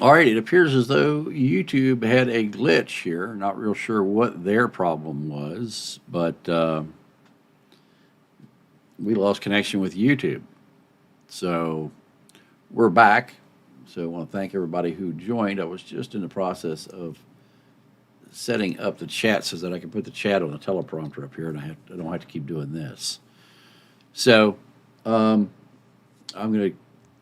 All right, it appears as though YouTube had a glitch here. Not real sure what their problem was, but we lost connection with YouTube. So we're back. So I want to thank everybody who joined. I was just in the process of setting up the chat so that I can put the chat on the teleprompter up here, and I don't have to keep doing this. So I'm going to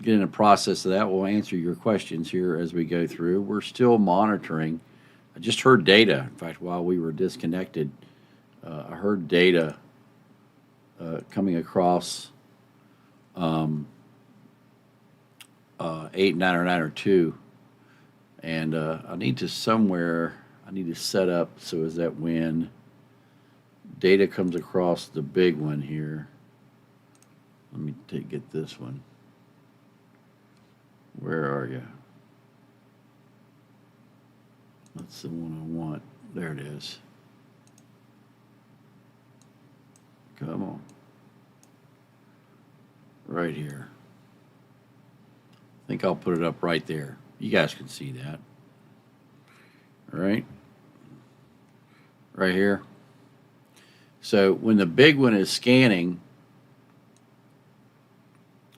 get in the process of that. We'll answer your questions here as we go through. We're still monitoring. I just heard data. In fact, while we were disconnected, I heard data coming across 89902, and I need to set up so as that when data comes across the big one here. Let me get this one. Where are you? That's the one I want. There it is. Come on. Right here. I think I'll put it up right there. You guys can see that. All right. Right here. So when the big one is scanning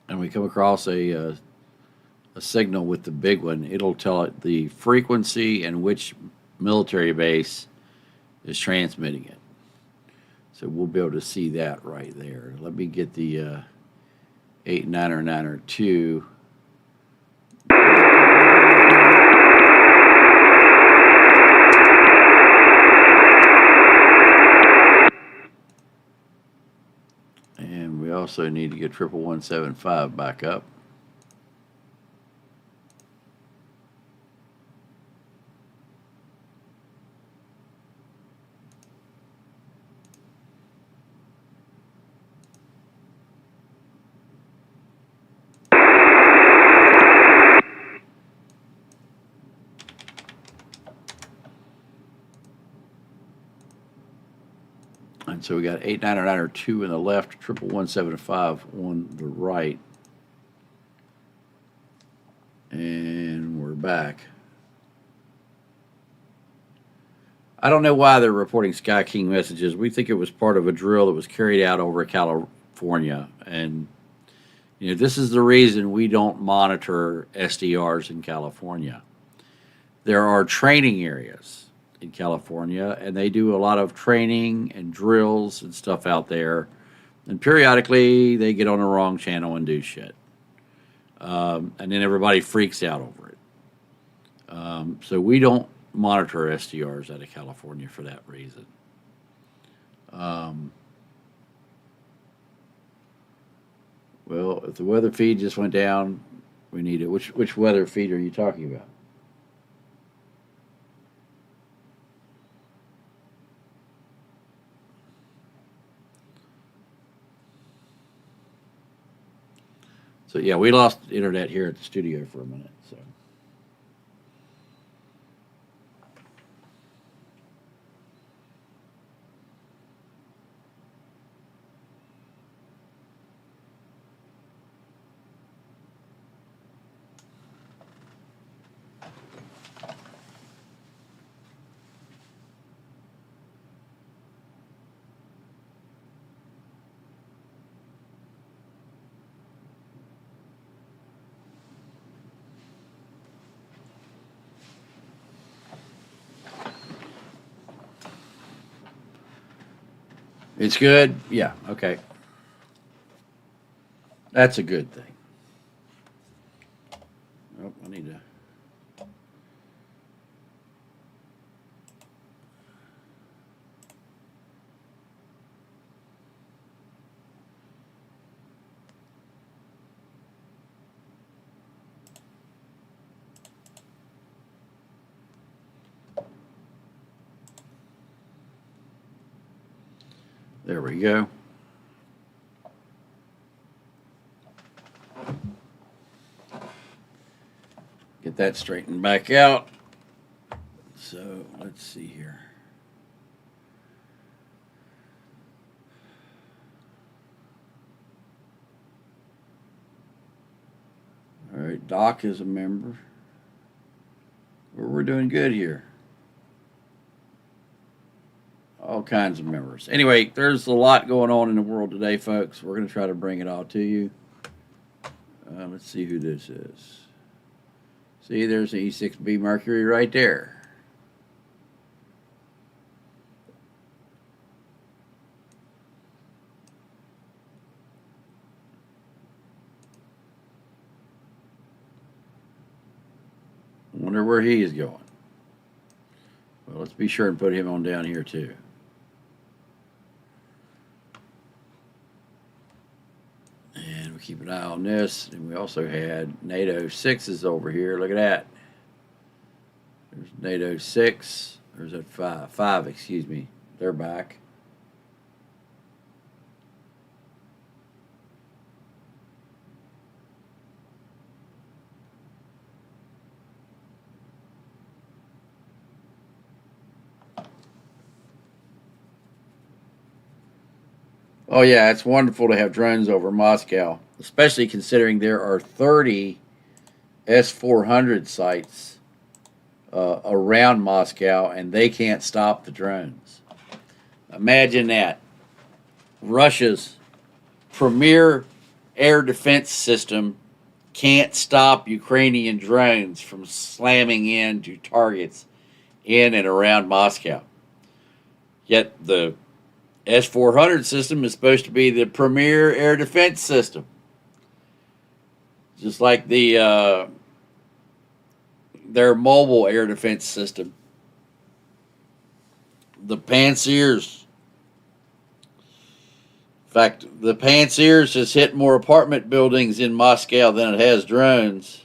and we come across a signal with the big one, it'll tell it the frequency and which military base is transmitting it. So we'll be able to see that right there. Let me get the 89902. And we also need to get 11175 back up. And so we got 89902 on the left, 11175 on the right. And we're back. I don't know why they're reporting Sky King messages. We think it was part of a drill that was carried out over California. And, this is the reason we don't monitor SDRs in California. There are training areas in California, and they do a lot of training and drills and stuff out there. And periodically, they get on the wrong channel and do shit. And then everybody freaks out over it. So we don't monitor SDRs out of California for that reason. Well, if the weather feed just went down, we need it. Which weather feed are you talking about? So yeah, we lost internet here at the studio for a minute. So. It's good? Yeah, okay. That's a good thing. Oh, I need to. There we go. Get that straightened back out. So let's see here. All right, Doc is a member. we're doing good here. All kinds of members. Anyway, there's a lot going on in the world today, folks. We're going to try to bring it all to you. Let's see who this is. See, there's the E6B Mercury right there. Wonder where he is going. Well, let's be sure and put him on down here too. And we keep an eye on this. And we also had NATO 6s over here. Look at that. There's NATO 6. There's that 5. 5, excuse me. They're back. Oh, yeah, it's wonderful to have drones over Moscow, especially considering there are 30 S-400 sites around Moscow, and they can't stop the drones. Imagine that. Russia's premier air defense system can't stop Ukrainian drones from slamming into targets in and around Moscow. Yet the S-400 system is supposed to be the premier air defense system. Just like their mobile air defense system. The Pantsers. In fact, the Pantsers has hit more apartment buildings in Moscow than it has drones.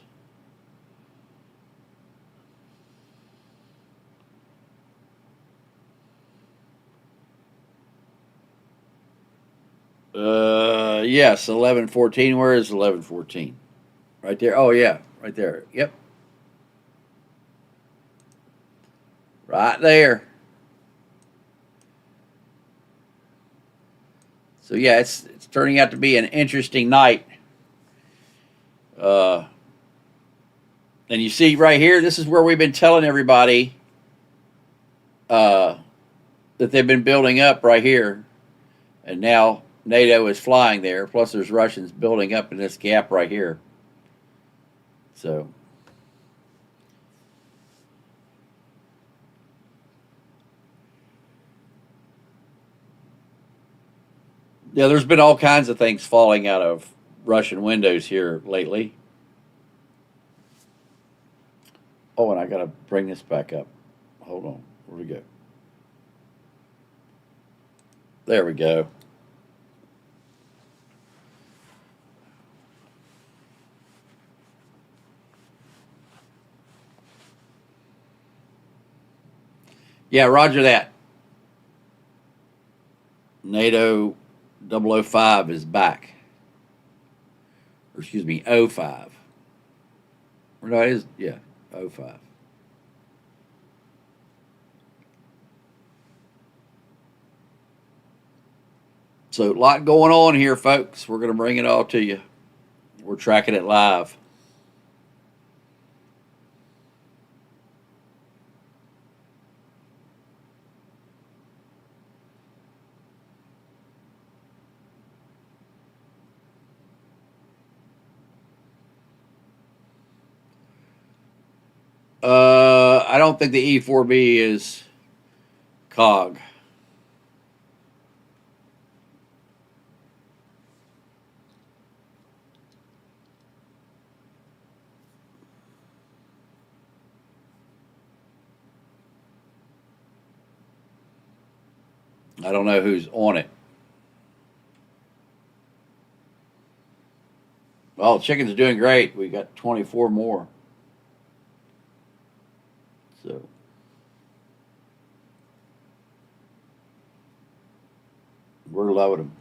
Yes, 1114. Where is 1114? Right there. Oh, yeah, right there. Yep. Right there. So, yeah, it's turning out to be an interesting night. And you see right here, this is where we've been telling everybody that they've been building up right here. And now NATO is flying there. Plus, there's Russians building up in this gap right here. So, yeah, there's been all kinds of things falling out of Russian windows here lately. Oh, and I got to bring this back up. Hold on. Where'd we go? There we go. Yeah, roger that. NATO 005 is back. Or excuse me, 05. Or no, it is, yeah, 05. So, a lot going on here, folks. We're going to bring it all to you. We're tracking it live. I don't think the E4B is COG. I don't know who's on it. Well, chicken's doing great. We got 24 more. So, we're loading them.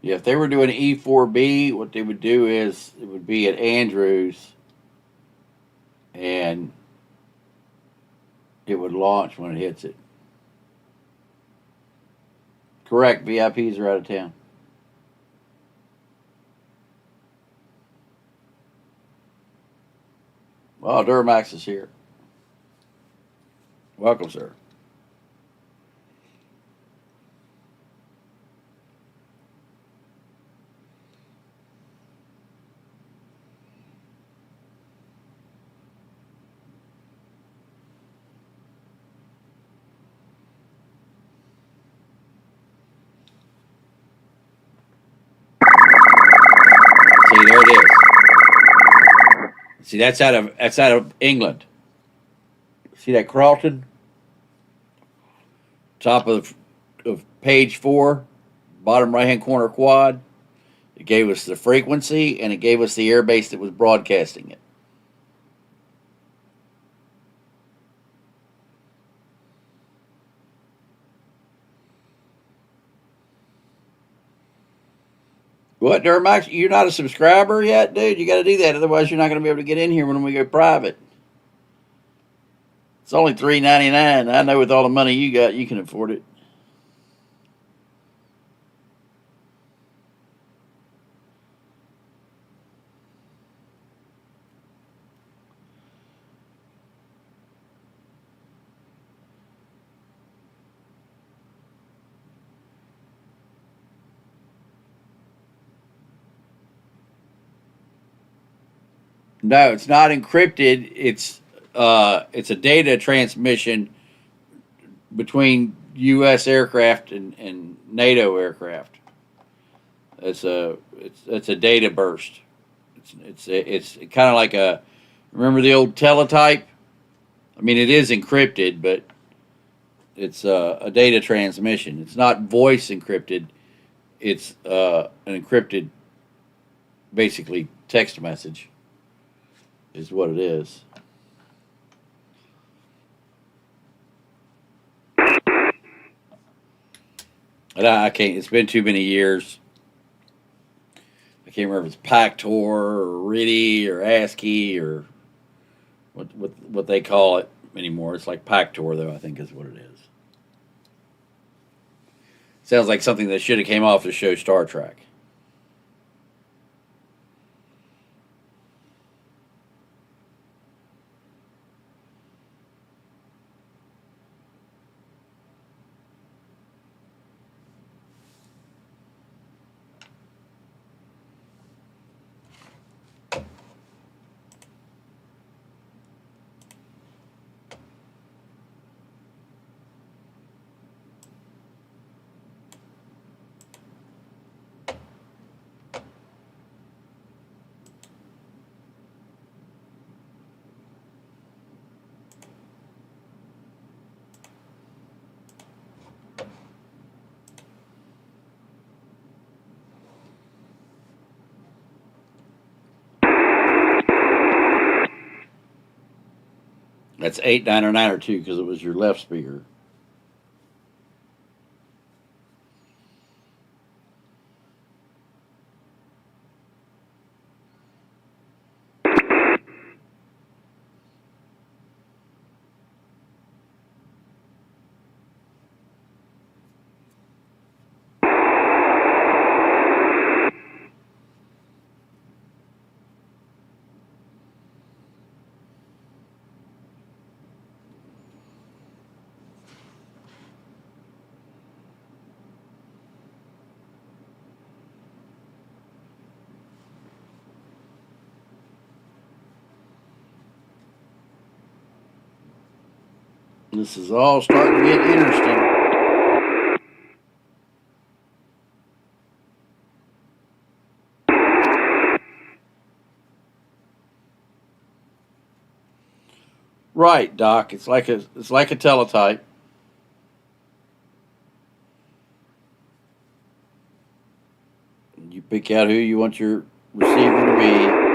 Yeah, if they were doing E4B, what they would do is it would be at Andrews and it would launch when it hits it. Correct. VIPs are out of town. Well, Duramax is here. Welcome, sir. See, there it is. See, that's out of England. See that Carlton? Top of page 4, bottom right hand corner quad. It gave us the frequency and it gave us the airbase that was broadcasting it. What, Duramax? You're not a subscriber yet, dude? You got to do that. Otherwise, you're not going to be able to get in here when we go private. It's only $3.99. I know with all the money you got, you can afford it. No, it's not encrypted. It's a data transmission between U.S. aircraft and NATO aircraft. It's a data burst. It's kind of like a, remember the old teletype? I mean, it is encrypted, but it's a data transmission. It's not voice encrypted. It's an encrypted, basically text message, is what it is. And I can't. It's been too many years. I can't remember if it's Pactor or RIDI or ASCII or what they call it anymore. It's like Pactor, though, I think is what it is. Sounds like something that should have came off the show Star Trek. That's 8, 9, or 9 or 2 because it was your left speaker. This is all starting to get interesting. Right, Doc. It's like a teletype. You pick out who you want your receiver to be,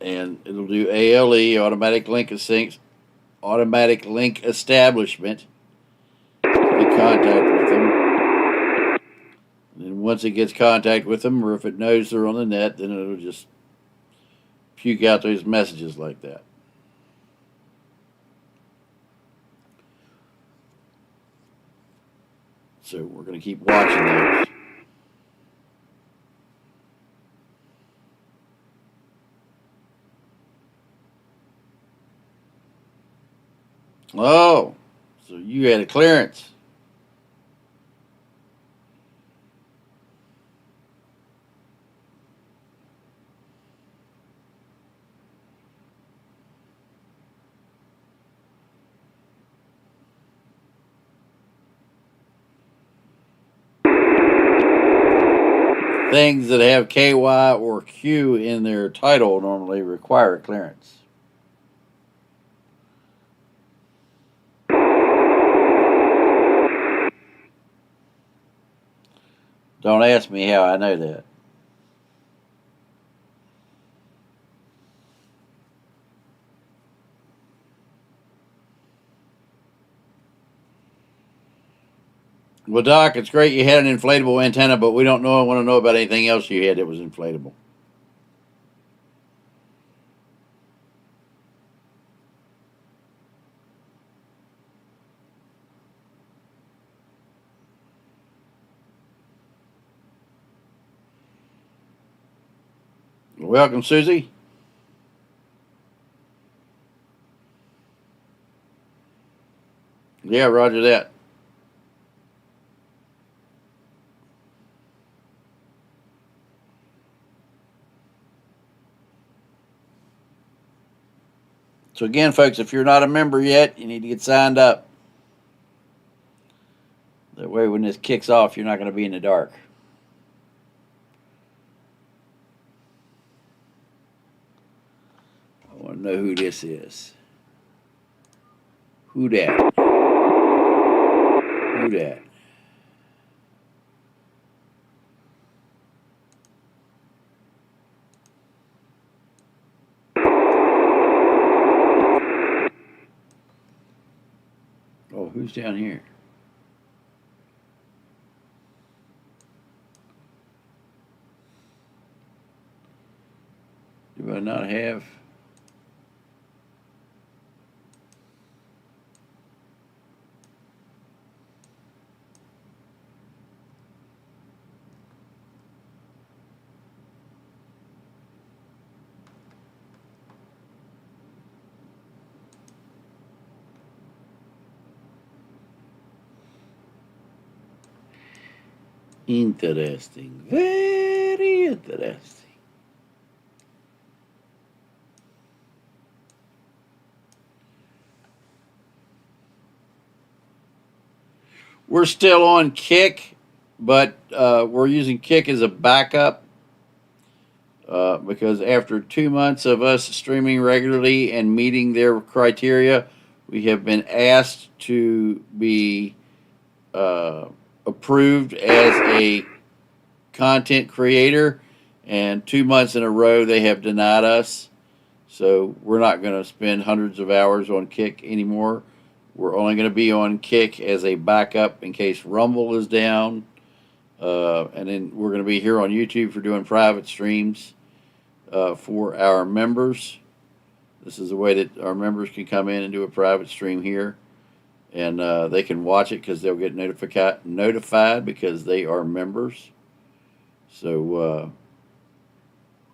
and it'll do ALE, automatic link establishment. Get contact with them. And then once it gets contact with them, or if it knows they're on the net, then it'll just puke out those messages like that. So we're going to keep watching those. Oh, so you had a clearance. Things that have KY or Q in their title normally require a clearance. Don't ask me how I know that. Well, Doc, it's great you had an inflatable antenna, but we don't want to know about anything else you had that was inflatable. Welcome, Susie. Yeah, roger that. So again, folks, if you're not a member yet, you need to get signed up. That way when this kicks off, you're not going to be in the dark. I want to know who this is. Who that? Who that? Oh, who's down here? Do I not have? Interesting. Very interesting. We're still on Kick, but we're using Kick as a backup because after 2 months of us streaming regularly and meeting their criteria, we have been asked to be approved as a content creator, and 2 months in a row they have denied us. So we're not going to spend hundreds of hours on Kick anymore. We're only going to be on Kick as a backup in case Rumble is down. And then we're going to be here on YouTube for doing private streams for our members. This is a way that our members can come in and do a private stream here. And they can watch it because they'll get notified because they are members. So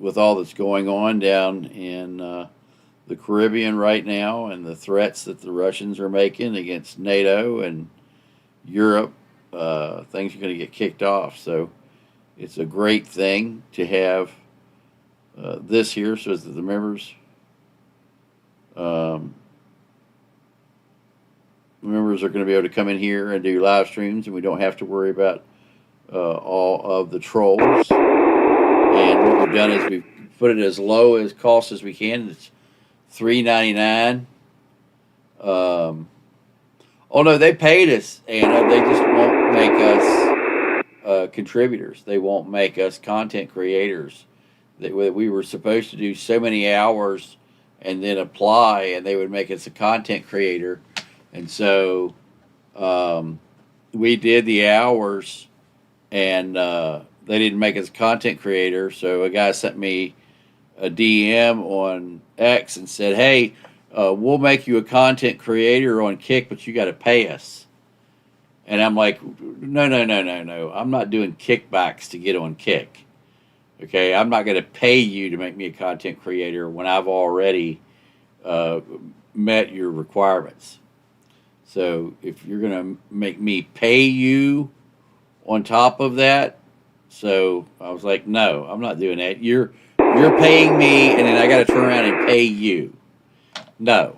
with all that's going on down in the Caribbean right now and the threats that the Russians are making against NATO and Europe, things are going to get kicked off. So it's a great thing to have this here so that the members members are going to be able to come in here and do live streams, and we don't have to worry about all of the trolls. And what we've done is we've put it as low as cost as we can. It's $3.99. Oh no, they paid us, and they just won't make us contributors. They won't make us content creators. We were supposed to do so many hours and then apply, and they would make us a content creator. And so we did the hours, and they didn't make us a content creator. So a guy sent me a DM on X and said, "Hey, we'll make you a content creator on Kick, but you got to pay us." And I'm like, no, no, no, no, no. I'm not doing kickbacks to get on Kick. Okay, I'm not going to pay you to make me a content creator when I've already uh, met your requirements. So if you're going to make me pay you on top of that, so I was like, no, I'm not doing that. You're paying me, and then I got to turn around and pay you. No,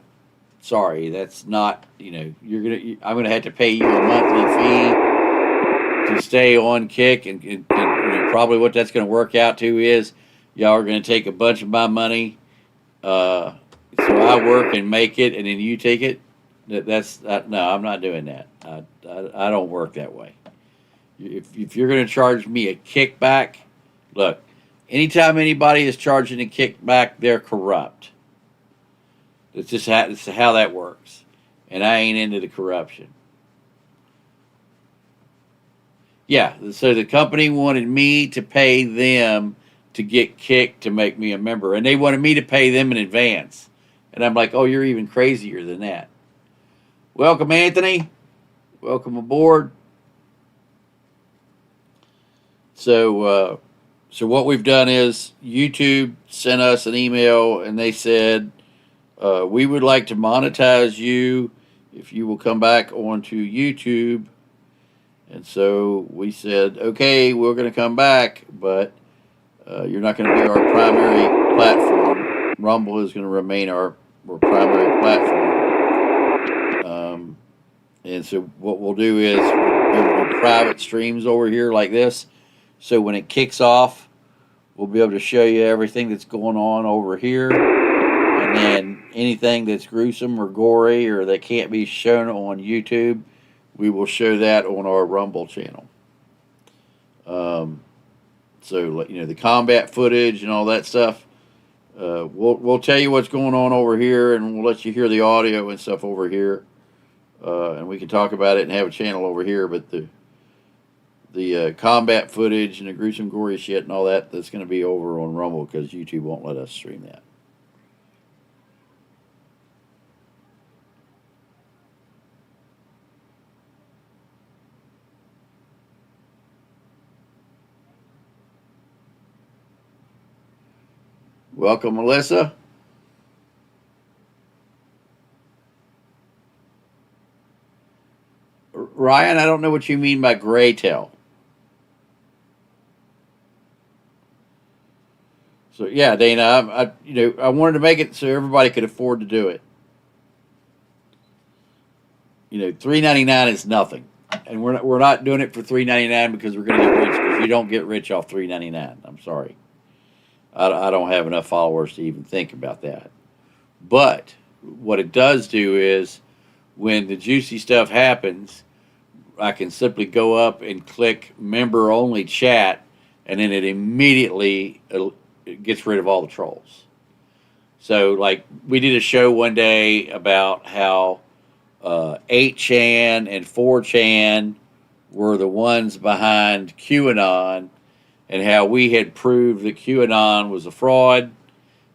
sorry, that's not. I'm gonna have to pay you a monthly fee to stay on Kick, and probably what that's going to work out to is y'all are going to take a bunch of my money, so I work and make it, and then you take it. No, I'm not doing that. I don't work that way. If you're going to charge me a kickback, look, anytime anybody is charging a kickback, they're corrupt. It's how that works, and I ain't into the corruption. Yeah, so the company wanted me to pay them to get Kick to make me a member, and they wanted me to pay them in advance. And I'm like, oh, you're even crazier than that. Welcome, Anthony. Welcome aboard. So what we've done is YouTube sent us an email, and they said, we would like to monetize you if you will come back onto YouTube. And so we said, okay, we're going to come back, but you're not going to be our primary platform. Rumble is going to remain our primary platform. And so what we'll do is we'll do private streams over here like this. So when it kicks off, we'll be able to show you everything that's going on over here. And then anything that's gruesome or gory or that can't be shown on YouTube, we will show that on our Rumble channel. So the combat footage and all that stuff, we'll tell you what's going on over here, and we'll let you hear the audio and stuff over here, and we can talk about it and have a channel over here. But the combat footage and the gruesome, gory shit and all that's going to be over on Rumble because YouTube won't let us stream that. Welcome, Melissa. Ryan, I don't know what you mean by gray tail. So yeah, Dana, I wanted to make it so everybody could afford to do it. $3.99 is nothing, and we're not doing it for $3.99 because we're going to get rich. Because you don't get rich off $3.99. I'm sorry, I don't have enough followers to even think about that. But what it does do is when the juicy stuff happens, I can simply go up and click member only chat, and then it immediately it gets rid of all the trolls. So like we did a show one day about how 8chan and 4chan were the ones behind QAnon, and how we had proved that QAnon was a fraud,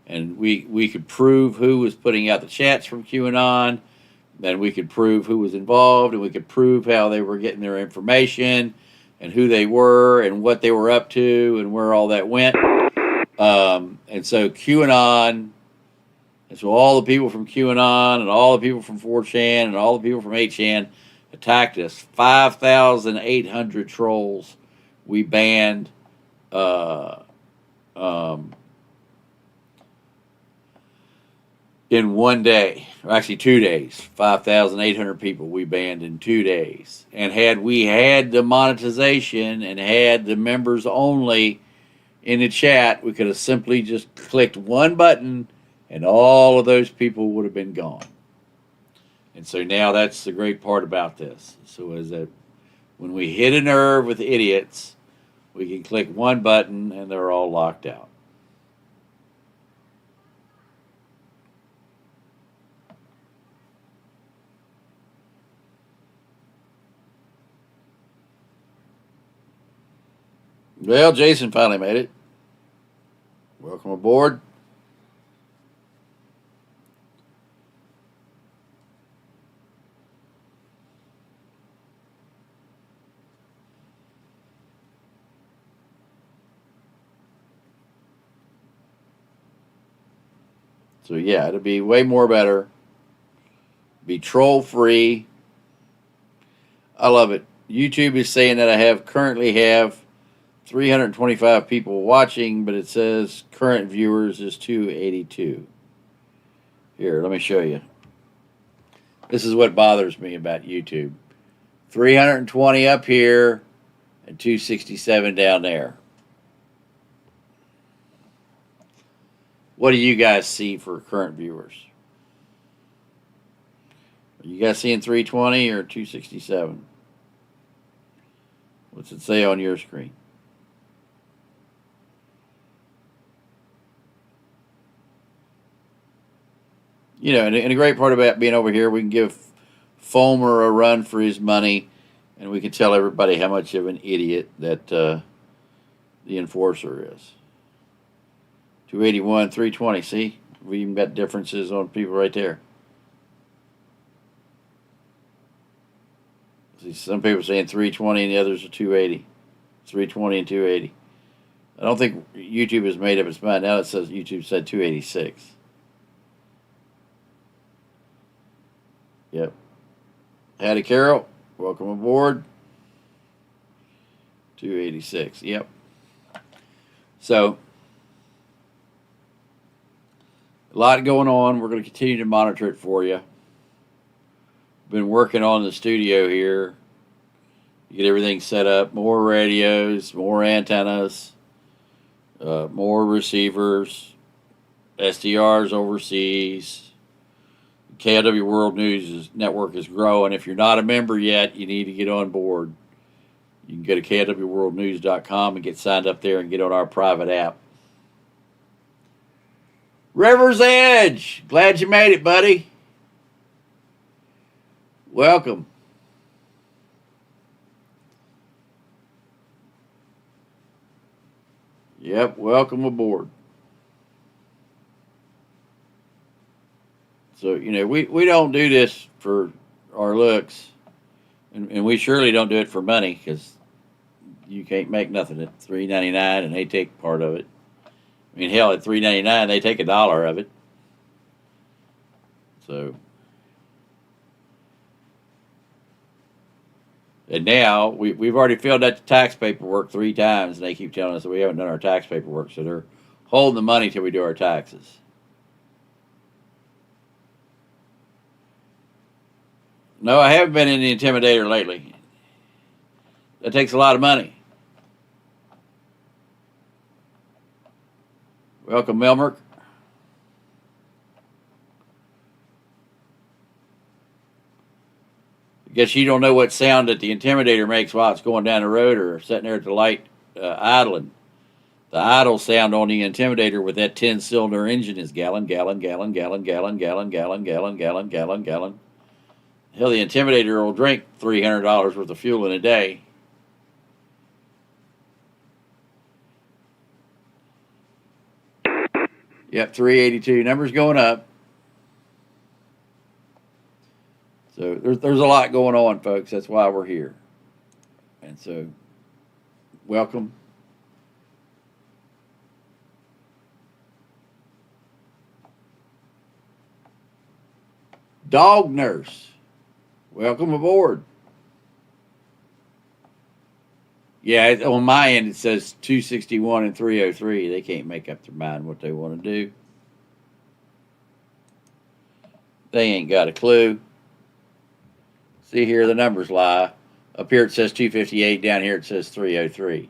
and we could prove who was putting out the chats from QAnon, and we could prove who was involved, and we could prove how they were getting their information, and who they were, and what they were up to, and where all that went. And so QAnon, and so all the people from QAnon, and all the people from 4chan, and all the people from 8chan attacked us. 5,800 trolls we banned. In one day, or actually 2 days, 5,800 people we banned in 2 days. And had we had the monetization and had the members only in the chat, we could have simply just clicked one button and all of those people would have been gone. And so now that's the great part about this. So is that when we hit a nerve with idiots, we can click one button and they're all locked out. Well, Jason finally made it. Welcome aboard. So yeah, it'll be way more better. Be troll free. I love it. YouTube is saying that I currently have 325 people watching, but it says current viewers is 282. Here, let me show you. This is what bothers me about YouTube. 320 up here and 267 down there. What do you guys see for current viewers? Are you guys seeing 320 or 267? What's it say on your screen? You know, and a great part about being over here, we can give Fulmer a run for his money, and we can tell everybody how much of an idiot that the enforcer is. 281, 320. See, we even got differences on people right there. See, some people are saying 320 and the others are 280. 320 and 280. I don't think YouTube has made up its mind. Now it says YouTube said 286. Yep. Howdy, Carol. Welcome aboard. 286. Yep. So, a lot going on. We're going to continue to monitor it for you. Been working on the studio here. Get everything set up. More radios, more antennas, more receivers, SDRs overseas. KW World News network is growing. If you're not a member yet, you need to get on board. You can go to kwworldnews.com and get signed up there and get on our private app. River's Edge, glad you made it, buddy. Welcome. Yep, welcome aboard. So, you know, we don't do this for our looks, and we surely don't do it for money, because you can't make nothing at $3.99, and they take part of it. I mean, hell, at $3.99, they take $1 of it. So, and now we've already filled out the tax paperwork 3 times, and they keep telling us that we haven't done our tax paperwork, so they're holding the money till we do our taxes. No, I haven't been in the Intimidator lately. That takes a lot of money. Welcome, Melmerk. I guess you don't know what sound that the Intimidator makes while it's going down the road or sitting there at the light idling. The idle sound on the Intimidator with that 10-cylinder engine is gallon, gallon, gallon, gallon, gallon, gallon, gallon, gallon, gallon, gallon, gallon. Hell, the Intimidator will drink $300 worth of fuel in a day. Yep, 382. Numbers going up. So there's a lot going on, folks. That's why we're here. And so, welcome. Dog Nurse, welcome aboard. Yeah, on my end it says 261 and 303. They can't make up their mind what they want to do. They ain't got a clue. See here, the numbers lie. Up here it says 258. Down here it says 303.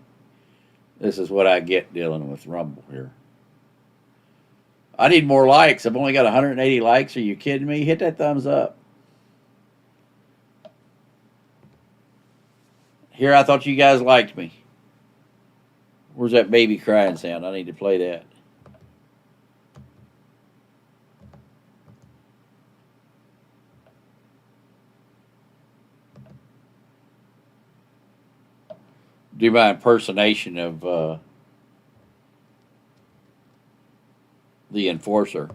This is what I get dealing with Rumble here. I need more likes. I've only got 180 likes. Are you kidding me? Hit that thumbs up. Here, I thought you guys liked me. Where's that baby crying sound? I need to play that. Do my impersonation of the enforcer.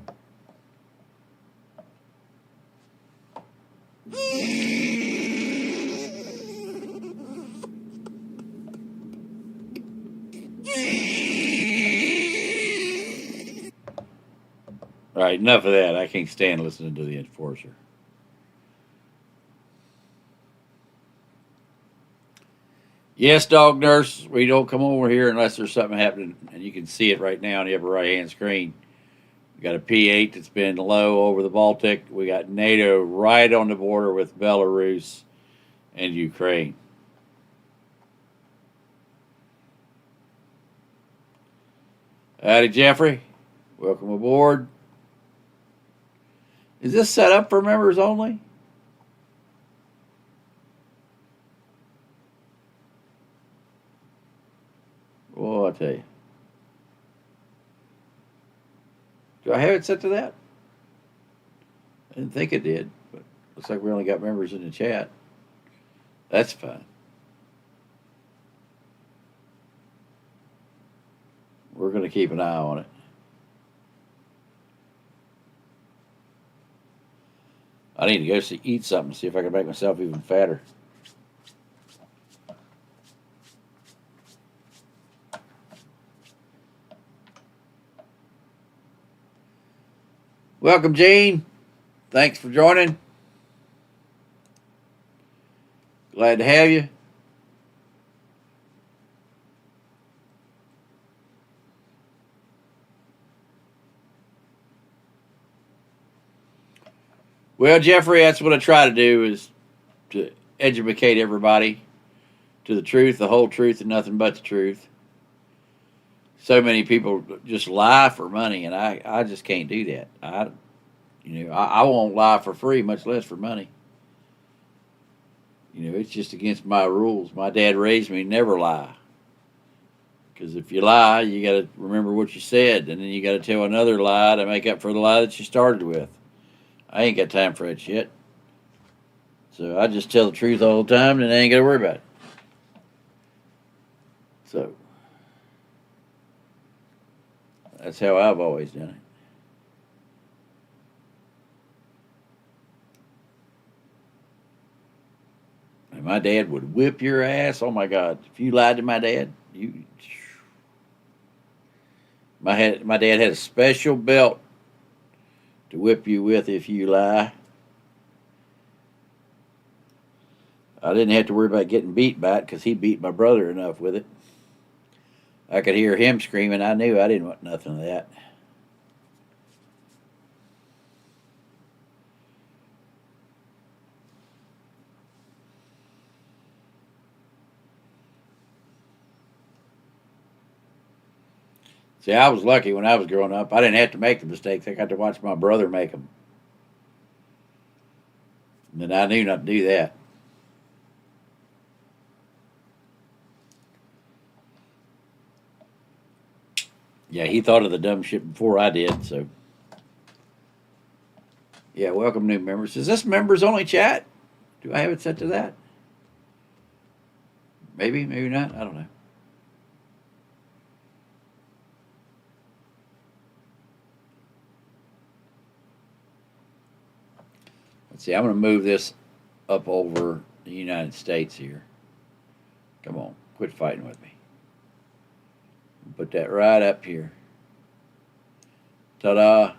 All right, enough of that. I can't stand listening to the enforcer. Yes, dog nurse, we don't come over here unless there's something happening, and you can see it right now on the upper right hand screen. We got a P8 that's been low over the Baltic. We got NATO right on the border with Belarus and Ukraine. Howdy, Jeffrey. Welcome aboard. Is this set up for members only? Well, I'll tell you. Do I have it set to that? I didn't think it did, but looks like we only got members in the chat. That's fine. We're going to keep an eye on it. I need to go eat something, see if I can make myself even fatter. Welcome, Gene. Thanks for joining. Glad to have you. Well, Jeffrey, that's what I try to do, is to educate everybody to the truth, the whole truth, and nothing but the truth. So many people just lie for money, and I just can't do that. I won't lie for free, much less for money. It's just against my rules. My dad raised me never lie. Because if you lie, you got to remember what you said, and then you got to tell another lie to make up for the lie that you started with. I ain't got time for that shit. So I just tell the truth all the time, and I ain't got to worry about it. So that's how I've always done it. And my dad would whip your ass. Oh my God! If you lied to my dad, my dad had a special belt to whip you with if you lie. I didn't have to worry about getting beat by it because he beat my brother enough with it. I could hear him screaming. I knew I didn't want nothing of that. See, I was lucky when I was growing up. I didn't have to make the mistakes. I got to watch my brother make them. And I knew not to do that. Yeah, he thought of the dumb shit before I did, so. Yeah, welcome new members. Is this members only chat? Do I have it set to that? Maybe, maybe not. I don't know. Let's see, I'm going to move this up over the United States here. Come on, quit fighting with me. Put that right up here. Ta-da.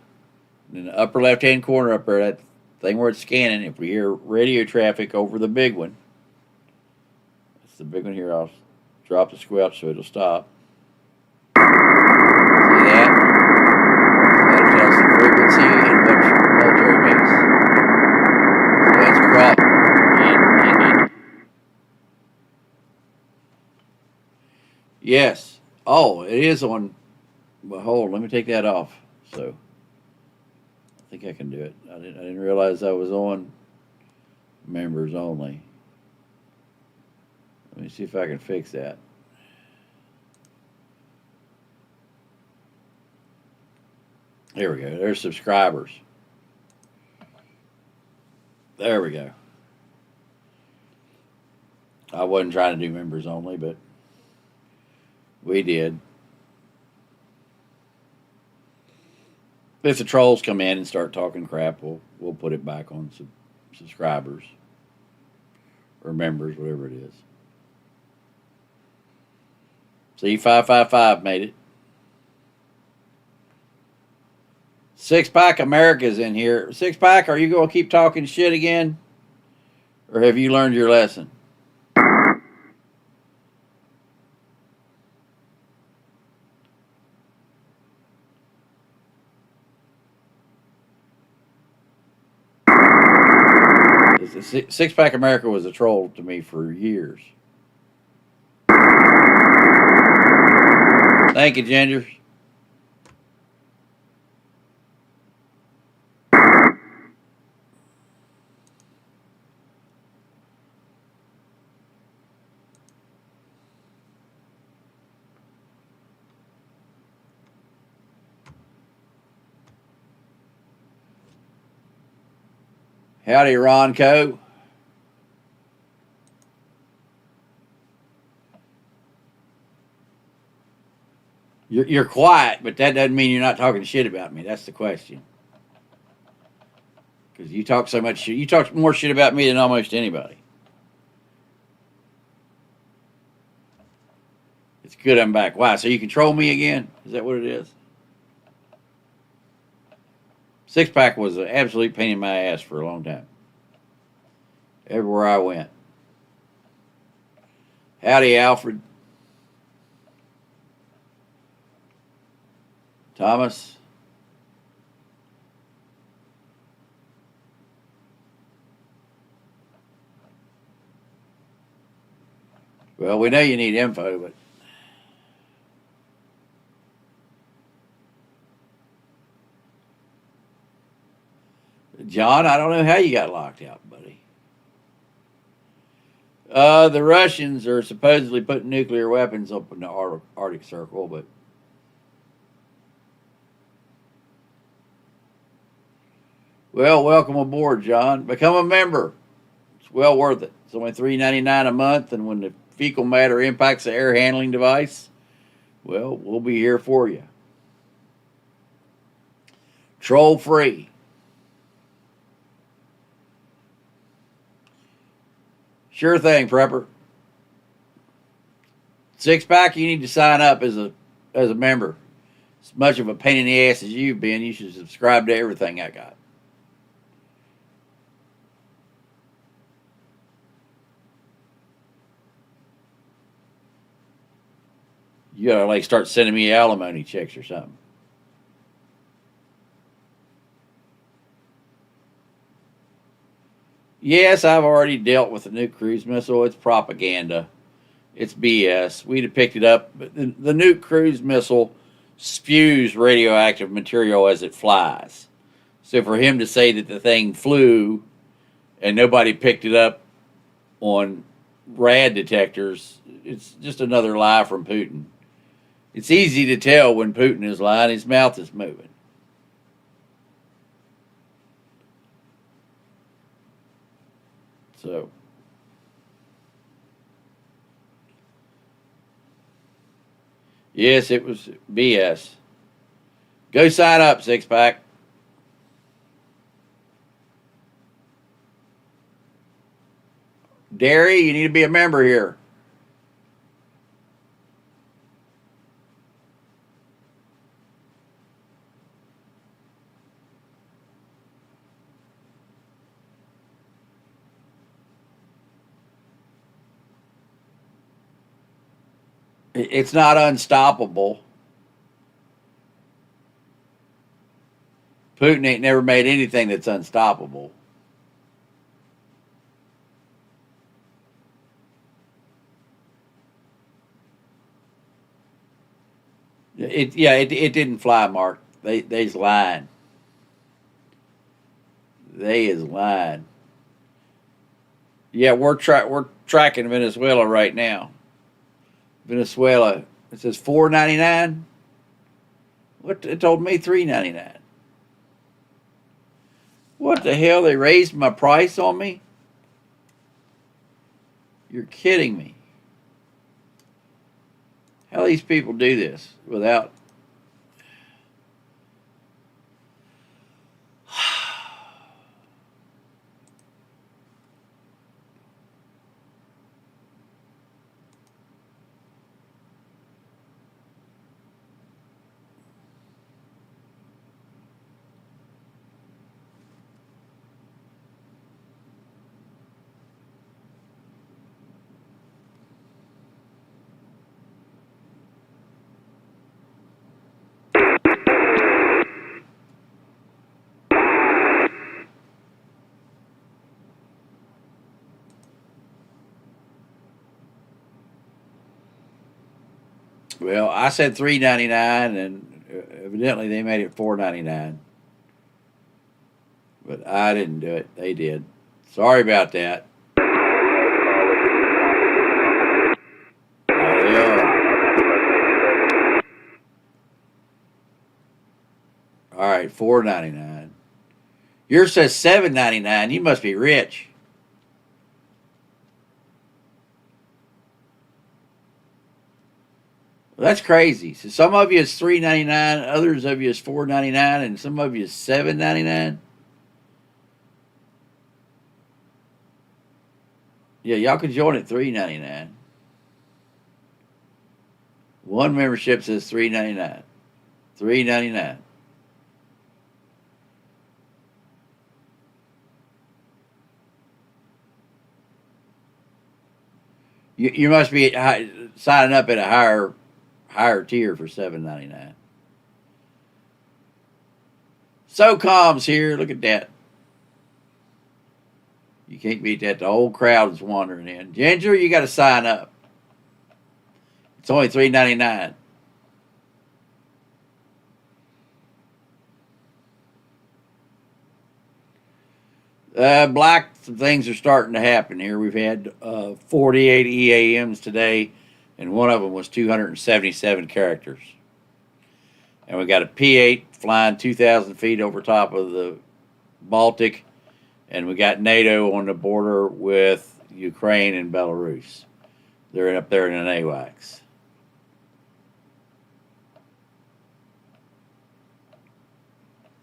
In the upper left-hand corner up there, that thing where it's scanning, if we hear radio traffic over the big one, that's the big one here, I'll drop the squelch so it'll stop. See that? So that'll tell us the frequency and what military base. So that's crop and yes. Oh, it is on. Well, hold. Let me take that off. So I think I can do it. I didn't realize I was on members only. Let me see if I can fix that. Here we go. There's subscribers. There we go. I wasn't trying to do members only, but we did. If the trolls come in and start talking crap, we'll put it back on subscribers or members, whatever it is. See, 555 made it. Six Pack America's in here. Six Pack, are you going to keep talking shit again? Or have you learned your lesson? Six Pack America was a troll to me for years. Thank you, Ginger. Howdy, Ronco. You're quiet, but that doesn't mean you're not talking shit about me. That's the question. Because you talk so much shit. You talk more shit about me than almost anybody. It's good I'm back. Why? So you control me again? Is that what it is? Six Pack was an absolute pain in my ass for a long time. Everywhere I went. Howdy, Alfred. Thomas. Well, we know you need info, but John, I don't know how you got locked out, buddy. The Russians are supposedly putting nuclear weapons up in the Arctic Circle, but well, welcome aboard, John. Become a member. It's well worth it. It's only $3.99 a month, and when the fecal matter impacts the air handling device, well, we'll be here for you. Troll free. Sure thing, Prepper. Six Pack, you need to sign up as a member. As much of a pain in the ass as you've been, you should subscribe to everything I got. You gotta like start sending me alimony checks or something. Yes, I've already dealt with the nuke cruise missile. It's propaganda. It's BS. We'd have picked it up, but the nuke cruise missile spews radioactive material as it flies. So for him to say that the thing flew and nobody picked it up on rad detectors, it's just another lie from Putin. It's easy to tell when Putin is lying. His mouth is moving. So, yes, it was BS. Go sign up, Six Pack. Derry, you need to be a member here. It's not unstoppable. Putin ain't never made anything that's unstoppable. It didn't fly, Mark. They's lying. They is lying. Yeah, we're tracking Venezuela right now. Venezuela, it says $4.99. What, it told me $3.99. What the hell? They raised my price on me? You're kidding me. How do these people do this without? Well, I said $3.99, and evidently they made it $4.99. But I didn't do it. They did. Sorry about that. Oh, they are. All right, $4.99. Yours says $7.99. You must be rich. Well, that's crazy. So some of you is $3.99, others of you is $4.99, and some of you is $7.99. Yeah, y'all can join at $3.99. One membership says $3.99. $3.99. You must be signing up at a higher tier for $7.99. SOCOM's here. Look at that. You can't beat that. The whole crowd is wandering in. Ginger, you got to sign up. It's only $3.99. Black, some things are starting to happen here. We've had 48 EAMs today, and one of them was 277 characters. And we got a P-8 flying 2,000 feet over top of the Baltic, and we got NATO on the border with Ukraine and Belarus. They're up there in an AWACS.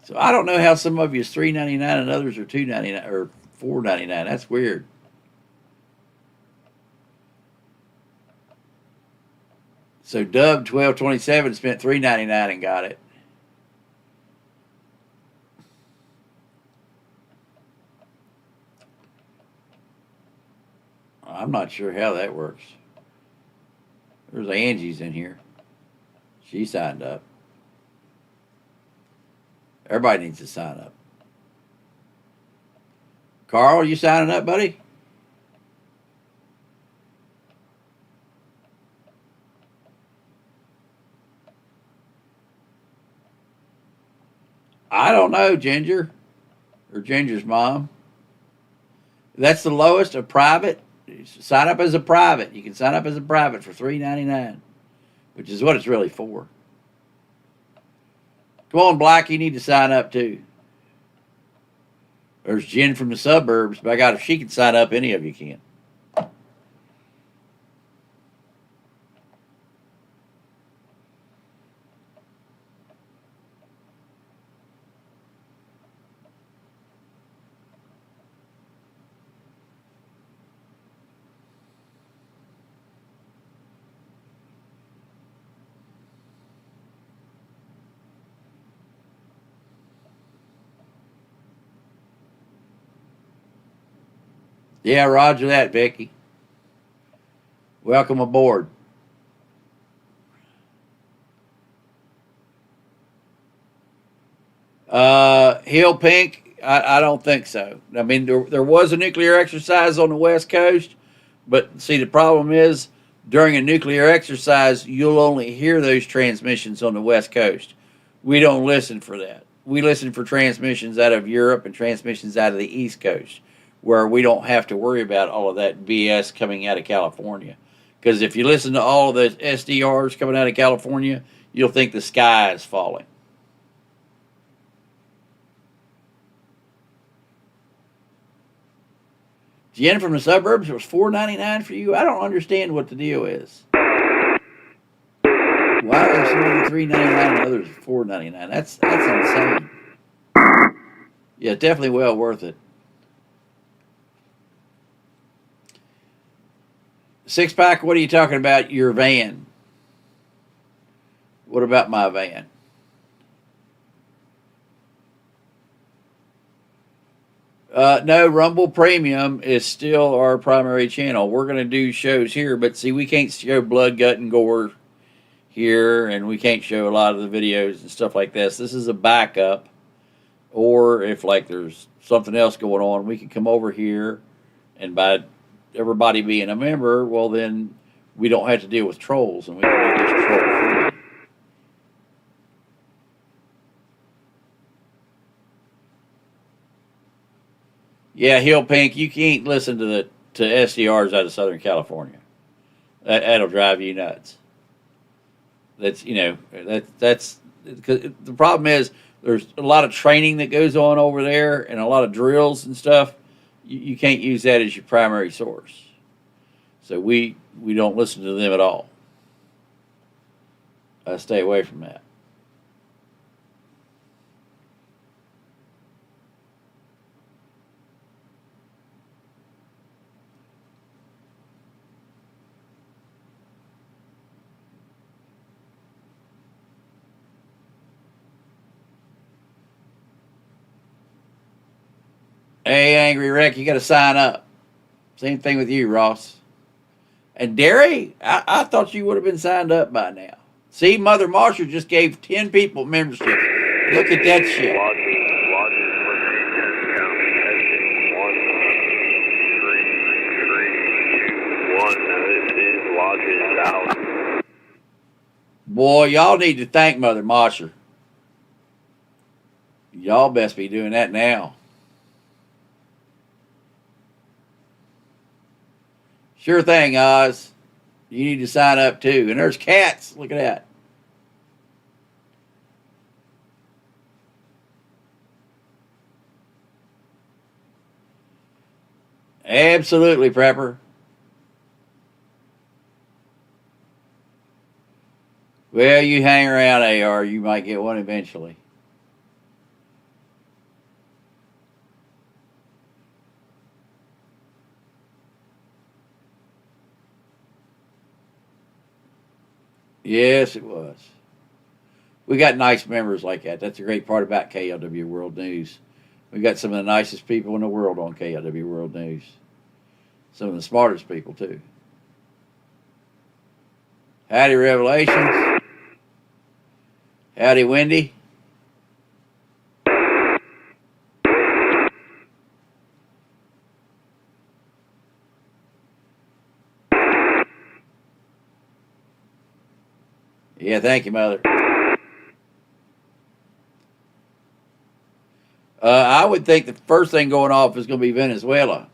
So I don't know how some of you is $3.99 and others are $2.99 or $4.99. That's weird. So Dub 1227 spent $3.99 and got it. I'm not sure how that works. There's Angie's in here. She signed up. Everybody needs to sign up. Carl, you signing up, buddy? I don't know, Ginger, or Ginger's mom. That's the lowest, a private. Sign up as a private. You can sign up as a private for $3.99, which is what it's really for. Come on, Black, you need to sign up too. There's Jen from the suburbs. By God, if she can sign up, any of you can. Yeah, roger that, Becky. Welcome aboard. Hill Pink, I don't think so. I mean, there was a nuclear exercise on the West Coast, but see, the problem is during a nuclear exercise, you'll only hear those transmissions on the West Coast. We don't listen for that. We listen for transmissions out of Europe and transmissions out of the East Coast, where we don't have to worry about all of that BS coming out of California. Because if you listen to all of the SDRs coming out of California, you'll think the sky is falling. Jen from the suburbs was $4.99 for you. I don't understand what the deal is. Why are some of $3.99 and others $4.99? That's insane. Yeah, definitely well worth it. Six Pack, what are you talking about? Your van. What about my van? No, Rumble Premium is still our primary channel. We're going to do shows here, but see, we can't show blood, gut, and gore here, and we can't show a lot of the videos and stuff like this. This is a backup, or if like there's something else going on, we can come over here, and by everybody being a member, well then we don't have to deal with trolls, and we can make this troll free. Yeah, Hill Pink, you can't listen to SDRs out of Southern California. That'll drive you nuts. That's that's because the problem is there's a lot of training that goes on over there and a lot of drills and stuff. You can't use that as your primary source. So we don't listen to them at all. I stay away from that. Hey, Angry Rick, you got to sign up. Same thing with you, Ross. And Derry, I thought you would have been signed up by now. See, Mother Marshall just gave 10 people membership. Look at that shit. Boy, y'all need to thank Mother Marshall. Y'all best be doing that now. Sure thing, Oz. You need to sign up too. And there's cats. Look at that. Absolutely, Prepper. Well, you hang around, AR. You might get one eventually. Yes, it was. We got nice members like that. That's a great part about KLW World News. We got some of the nicest people in the world on KLW World News. Some of the smartest people, too. Howdy, Revelations. Howdy, Wendy. Yeah, thank you, Mother. I would think the first thing going off is going to be Venezuela.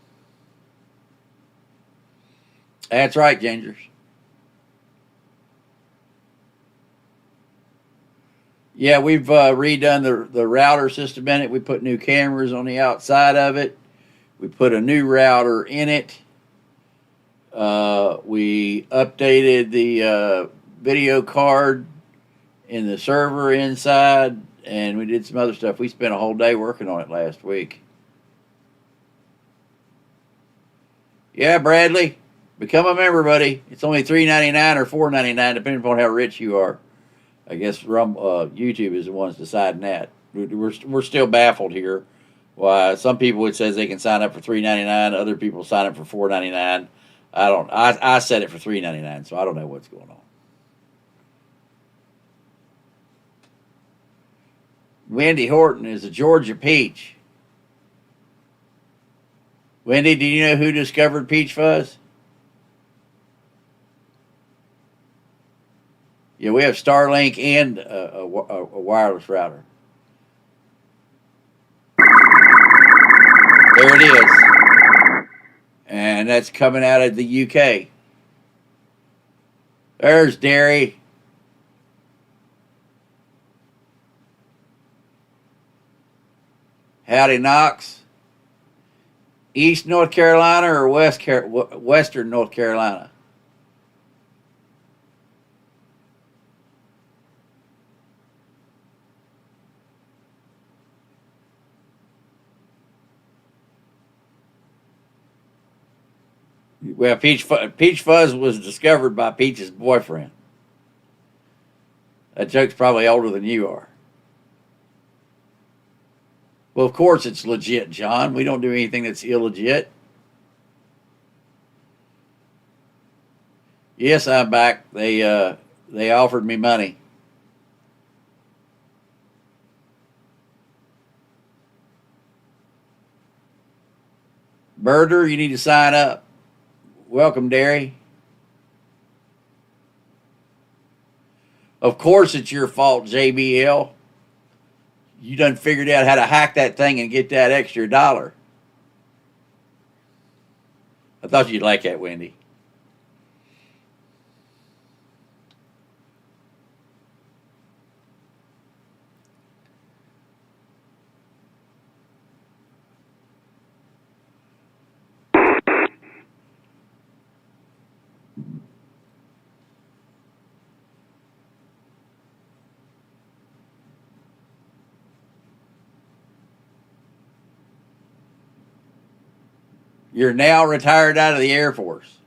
That's right, Gingers. Yeah, we've redone the router system in it. We put new cameras on the outside of it. We put a new router in it. We updated the video card in the server inside, and we did some other stuff. We spent a whole day working on it last week. Yeah, Bradley, become a member, buddy. It's only $3.99 or $4.99, depending upon how rich you are. I guess YouTube is the ones deciding that. We're still baffled here. Why some people it says they can sign up for $3.99, other people sign up for $4.99. I set it for $3.99, so I don't know what's going on. Wendy Horton is a Georgia peach. Wendy, do you know who discovered peach fuzz? Yeah, we have Starlink and a wireless router. There it is. And that's coming out of the UK. There's Derry. Howdy, Knox. East North Carolina or Western North Carolina? Well, Peach Fuzz was discovered by Peach's boyfriend. That joke's probably older than you are. Well, of course it's legit, John. We don't do anything that's illegit. Yes, I'm back. They offered me money. Birder, you need to sign up. Welcome, Derry. Of course it's your fault, JBL. You done figured out how to hack that thing and get that extra dollar. I thought you'd like that, Wendy. You're now retired out of the Air Force.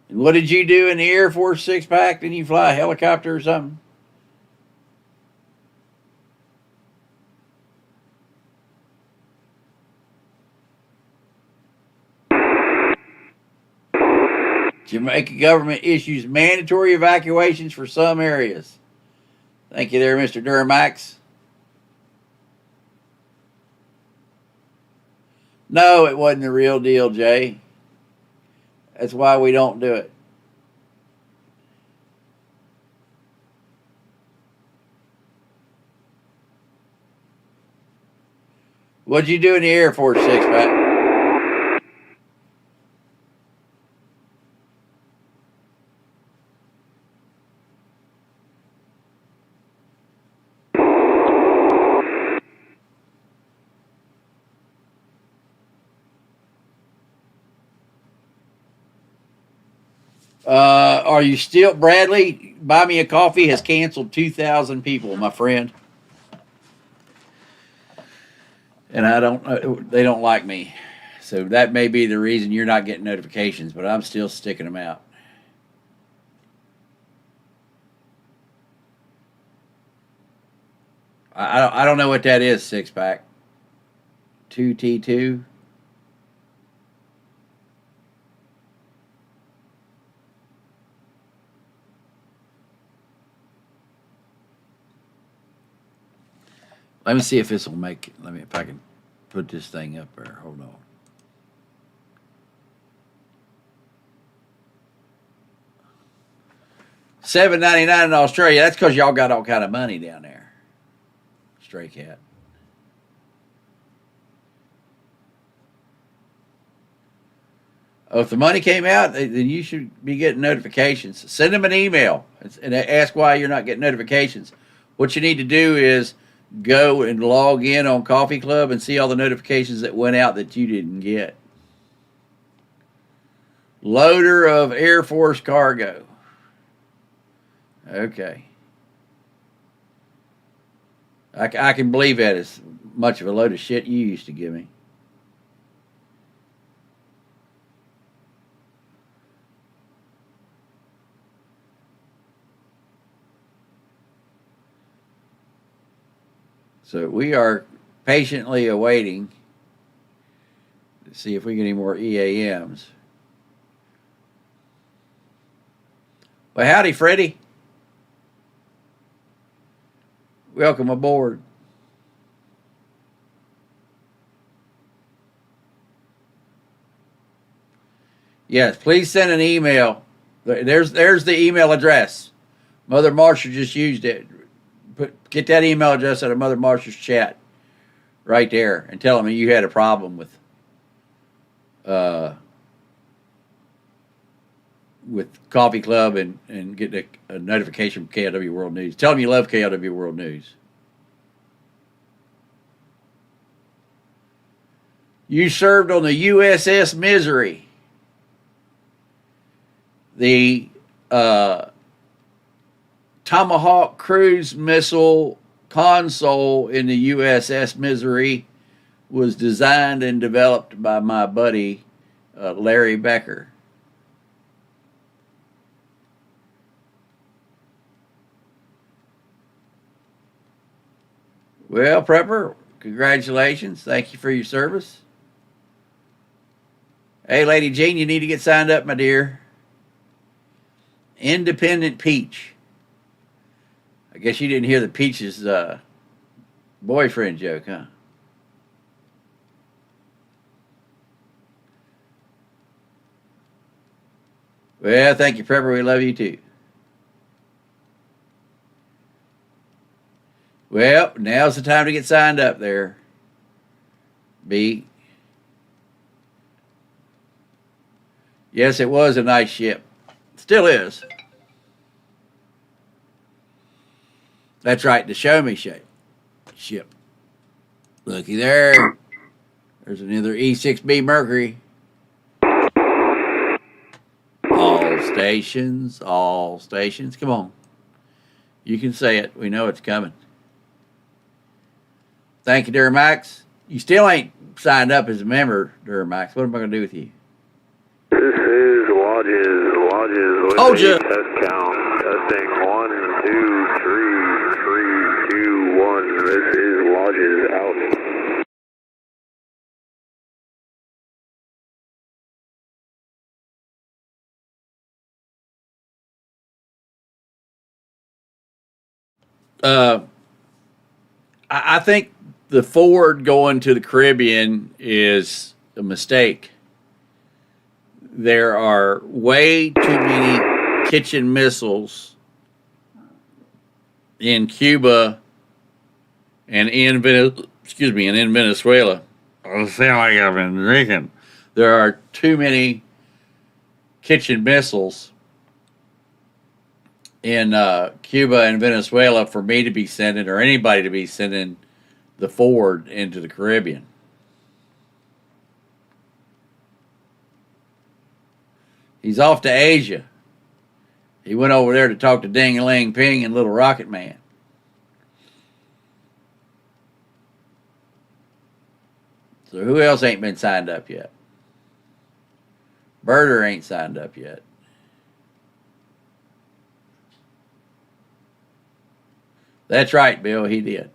And what did you do in the Air Force, six pack? Didn't you fly a helicopter or something? Jamaica government issues mandatory evacuations for some areas. Thank you there, Mr. Duramax. No, it wasn't the real deal, Jay. That's why we don't do it. What'd you do in the Air Force, six pack? Are you still, Bradley? Buy Me a Coffee has canceled 2,000 people, my friend. And they don't like me. So that may be the reason you're not getting notifications, but I'm still sticking them out. I don't know what that is, six pack. 2T2. Let me see if this will make it. If I can put this thing up there. Hold on. $7.99 in Australia. That's because y'all got all kind of money down there. Stray cat. Oh, if the money came out, then you should be getting notifications. Send them an email and ask why you're not getting notifications. What you need to do is go and log in on Coffee Club and see all the notifications that went out that you didn't get. Loader of Air Force cargo. Okay. I can believe that as much of a load of shit you used to give me. So we are patiently awaiting to see if we get any more EAMs. Well, howdy, Freddie. Welcome aboard. Yes, please send an email. There's the email address. Mother Marsha just used it. Get that email address out of Mother Marsha's chat right there and tell them you had a problem with Coffee Club and get a notification from KLW World News. Tell them you love KLW World News. You served on the USS Misery. The Tomahawk cruise missile console in the USS Misery was designed and developed by my buddy Larry Becker. Well, Prepper, congratulations. Thank you for your service. Hey, Lady Jean, you need to get signed up, my dear. Independent Peach. I guess you didn't hear the Peach's boyfriend joke, huh? Well, thank you, Prepper. We love you too. Well, now's the time to get signed up there. B. Yes, it was a nice ship. Still is. That's right, the Show Me ship. Looky there. There's another E6B Mercury. All stations. Come on. You can say it. We know it's coming. Thank you, Duramax. You still ain't signed up as a member, Duramax. What am I going to do with you? This is Lodges. Told ya. Test count. Testing 1, 2, 3, 3, 2, 1. This is Lodges out. I think the Ford going to the Caribbean is a mistake. There are way too many kitchen missiles in Cuba and in Venezuela. I sound like I've been drinking. There are too many kitchen missiles in Cuba and Venezuela for me to be sending, or anybody to be sending, the Ford into the Caribbean. He's off to Asia. He went over there to talk to Ding-a-ling Ping and Little Rocket Man. So who else ain't been signed up yet? Birder ain't signed up yet. That's right, Bill. He did.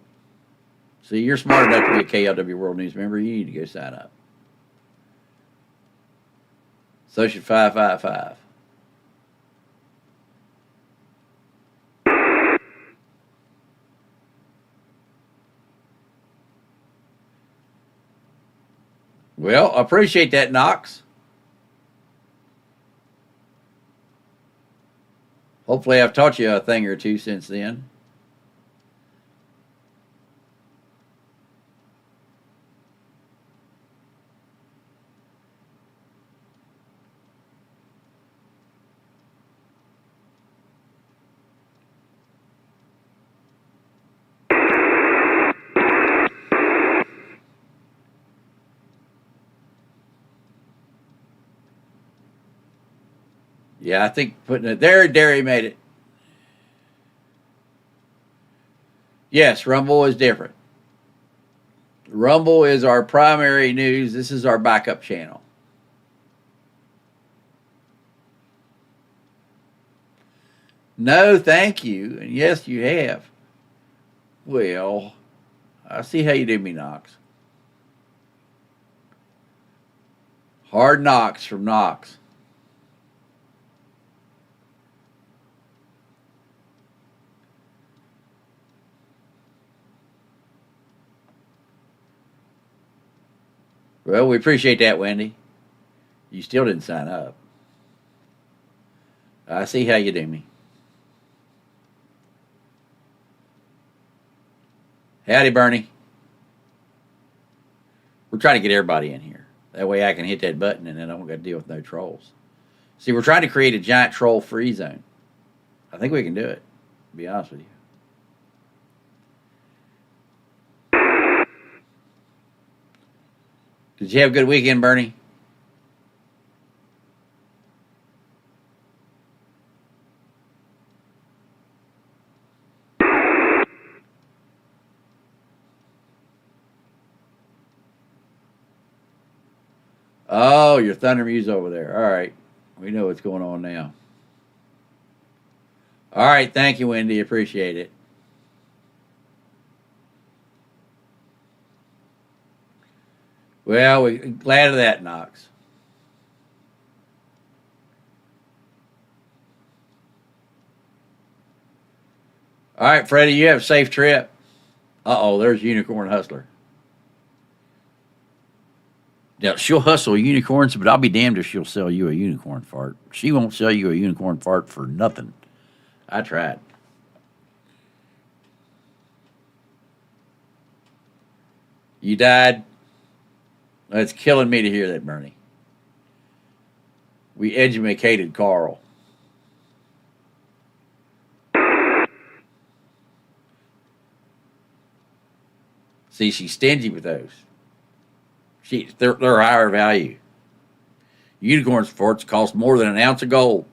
See, you're smart enough to be a KLW World News member. You need to go sign up. So should 555. Well, I appreciate that, Knox. Hopefully I've taught you a thing or two since then. Yeah, I think putting it there, Derry made it. Yes, Rumble is different. Rumble is our primary news. This is our backup channel. No, thank you. And yes, you have. Well, I see how you do me, Knox. Hard knocks from Knox. Well, we appreciate that, Wendy. You still didn't sign up. I see how you do me. Howdy, Bernie. We're trying to get everybody in here. That way I can hit that button and then I don't got to deal with no trolls. See, we're trying to create a giant troll-free zone. I think we can do it, to be honest with you. Did you have a good weekend, Bernie? Oh, your Thunder Muse over there. All right. We know what's going on now. All right. Thank you, Wendy. Appreciate it. Well, we're glad of that, Knox. All right, Freddie, you have a safe trip. Uh-oh, there's Unicorn Hustler. Yeah, she'll hustle unicorns, but I'll be damned if she'll sell you a unicorn fart. She won't sell you a unicorn fart for nothing. I tried. You died? It's killing me to hear that, Bernie. We educated Carl. See, she's stingy with those. They're higher value. Unicorn farts cost more than an ounce of gold.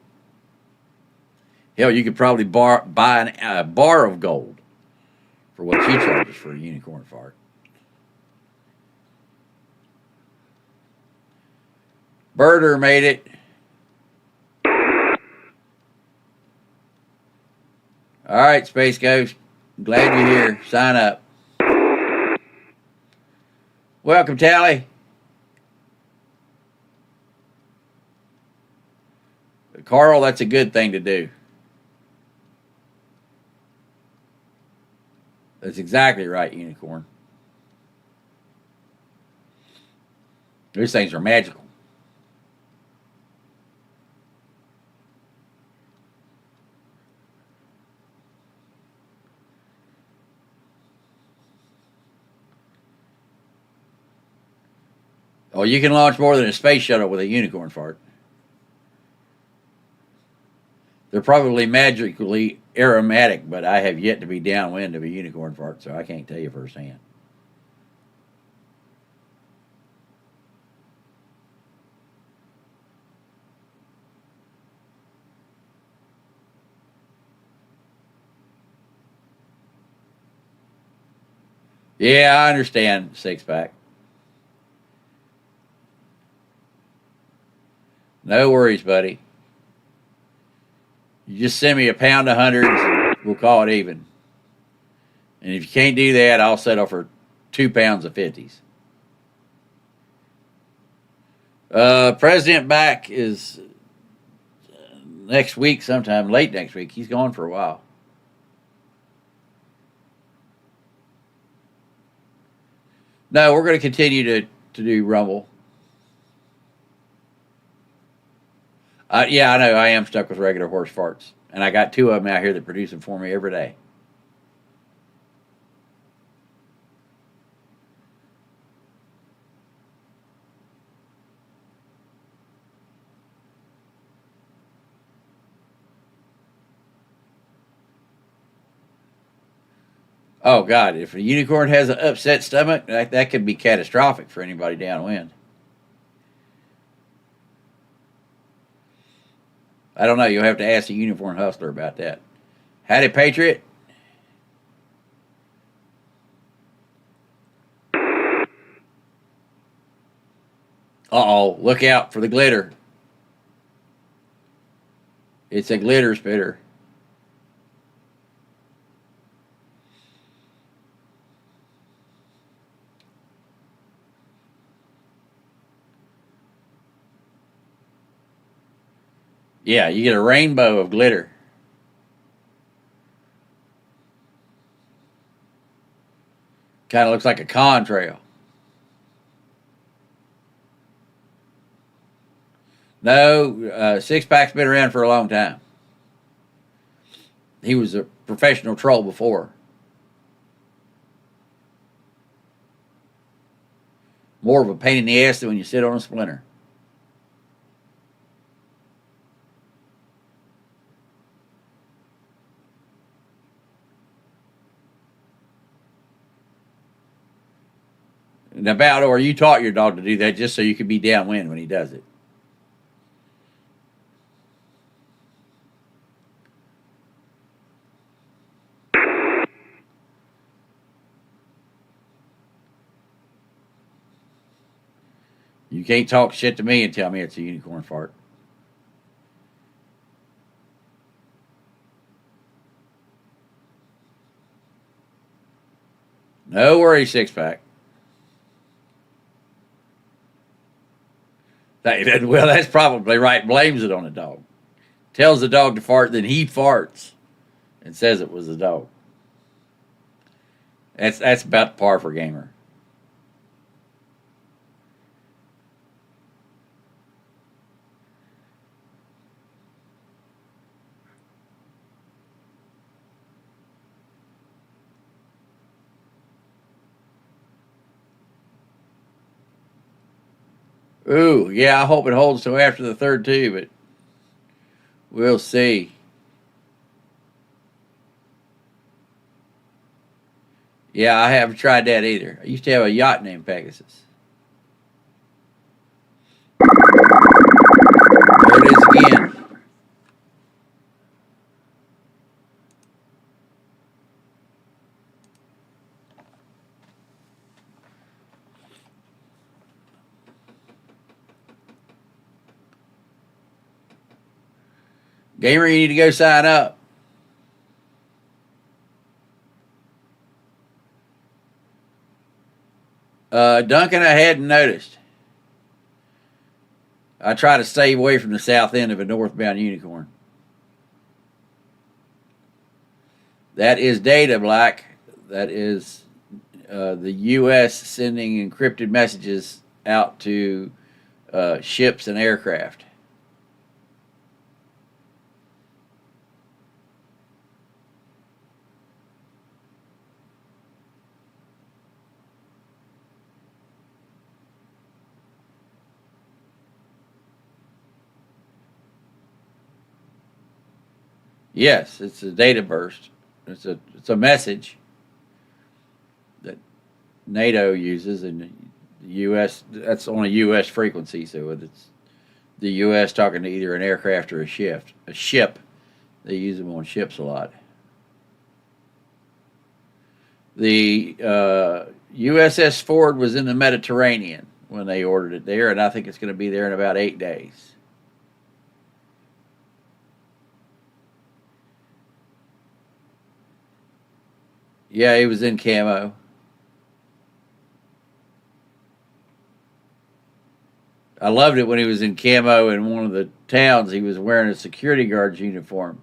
Hell, you could probably buy a bar of gold for what she charges for a unicorn fart. Birder made it. All right, Space Ghost. Glad you're here. Sign up. Welcome, Tally. Carl, that's a good thing to do. That's exactly right, Unicorn. These things are magical. Oh, you can launch more than a space shuttle with a unicorn fart. They're probably magically aromatic, but I have yet to be downwind of a unicorn fart, so I can't tell you firsthand. Yeah, I understand, six pack. No worries, buddy. You just send me a pound of hundreds and we'll call it even. And if you can't do that, I'll settle for 2 pounds of 50s. President back is next week sometime, late next week. He's gone for a while. No, we're going to continue to do Rumble. Yeah, I know. I am stuck with regular horse farts. And I got 2 of them out here that produce them for me every day. Oh, God. If a unicorn has an upset stomach, that could be catastrophic for anybody downwind. I don't know. You'll have to ask the unicorn hustler about that. Howdy, Patriot. Uh-oh. Look out for the glitter. It's a glitter spitter. Yeah, you get a rainbow of glitter. Kind of looks like a contrail. No, Six Pack's been around for a long time. He was a professional troll before. More of a pain in the ass than when you sit on a splinter. Now, Baldor, you taught your dog to do that just so you could be downwind when he does it. You can't talk shit to me and tell me it's a unicorn fart. No worries, Six Pack. Well, that's probably right. Blames it on the dog. Tells the dog to fart, then he farts and says it was the dog. That's about par for gamer. Ooh, yeah, I hope it holds till after the third too, but we'll see. Yeah, I haven't tried that either. I used to have a yacht named Pegasus. There it is again. Gamer, you need to go sign up. Duncan, I hadn't noticed. I try to stay away from the south end of a northbound unicorn. That is data, Black. That is the U.S. sending encrypted messages out to ships and aircraft. Yes, it's a data burst. It's a message that NATO uses, and the U.S. That's on a U.S. frequency, so it's the U.S. talking to either an aircraft or a ship. A ship. They use them on ships a lot. The USS Ford was in the Mediterranean when they ordered it there, and I think it's going to be there in about 8 days. Yeah, he was in camo. I loved it when he was in camo in one of the towns. He was wearing a security guard's uniform.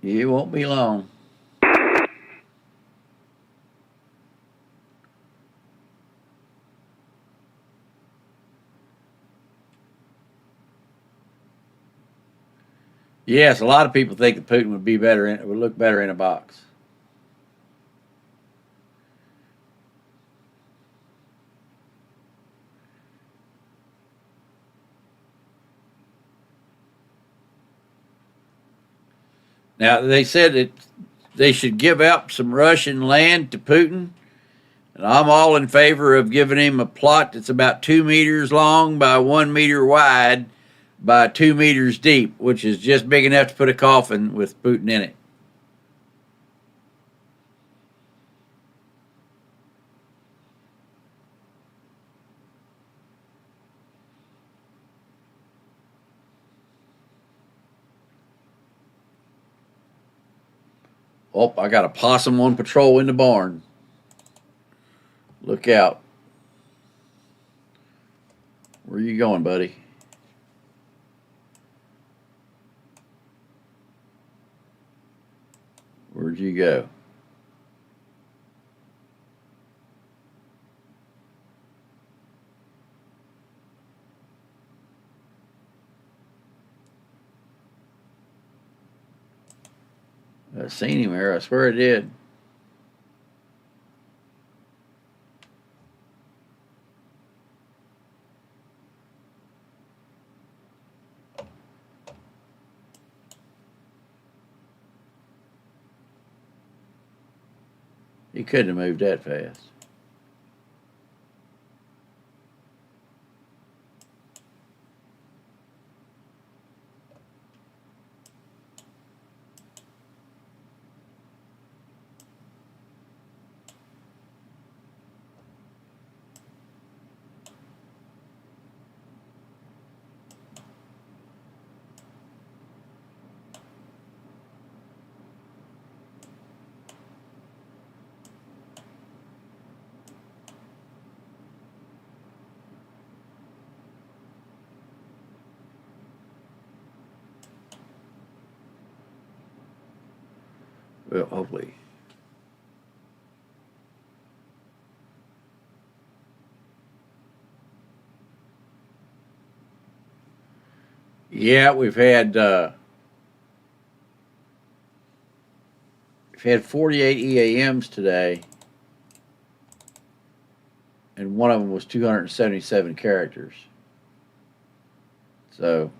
It won't be long. Yes, a lot of people think that Putin would be better in, would look better in a box. Now they said that they should give up some Russian land to Putin, and I'm all in favor of giving him a plot that's about 2 meters long by 1 meter wide by 2 meters deep, which is just big enough to put a coffin with Putin in it. Oh, I got a possum on patrol in the barn. Look out. Where you going, buddy? Where'd you go? I seen him there. I swear I did. He couldn't have moved that fast. Well, hopefully. Yeah, we've had 48 EAMs today, and one of them was 277 characters. So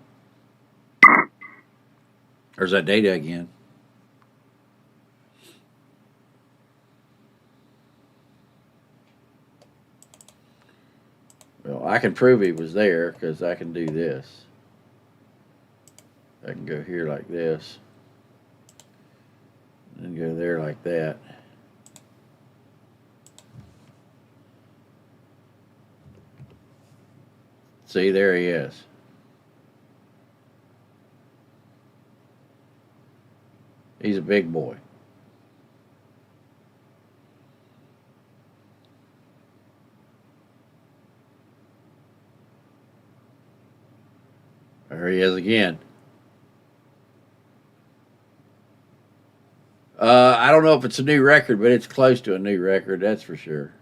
there's that data again. Well, I can prove he was there because I can do this. I can go here like this, and go there like that. See, there he is. He's a big boy. There he is again. I don't know if it's a new record, but it's close to a new record, that's for sure.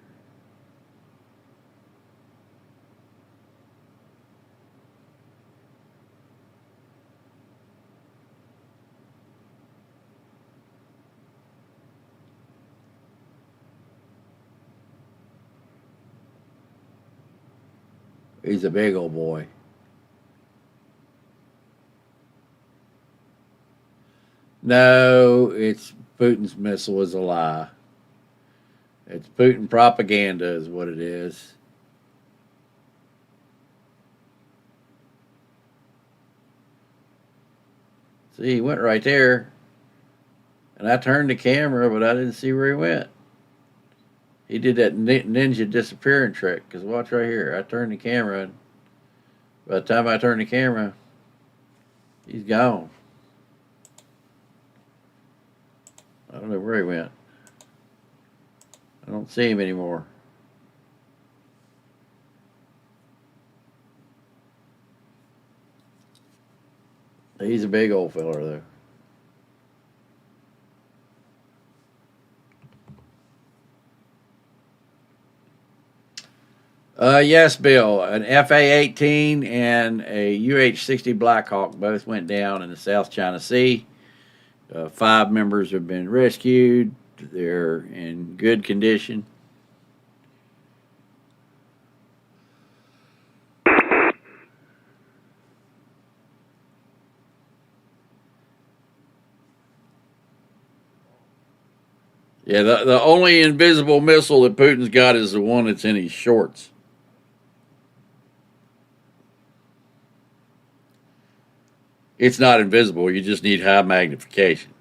He's a big old boy. No, it's Putin's missile is a lie. It's Putin propaganda, is what it is. See, he went right there, and I turned the camera, but I didn't see where he went. He did that ninja disappearing trick. Cause watch right here. I turned the camera, and by the time I turned the camera, he's gone. I don't know where he went. I don't see him anymore. He's a big old feller, though. Yes, Bill. An FA-18 and a UH-60 Blackhawk both went down in the South China Sea. 5 members have been rescued. They're in good condition. Yeah, the only invisible missile that Putin's got is the one that's in his shorts. It's not invisible. You just need high magnification.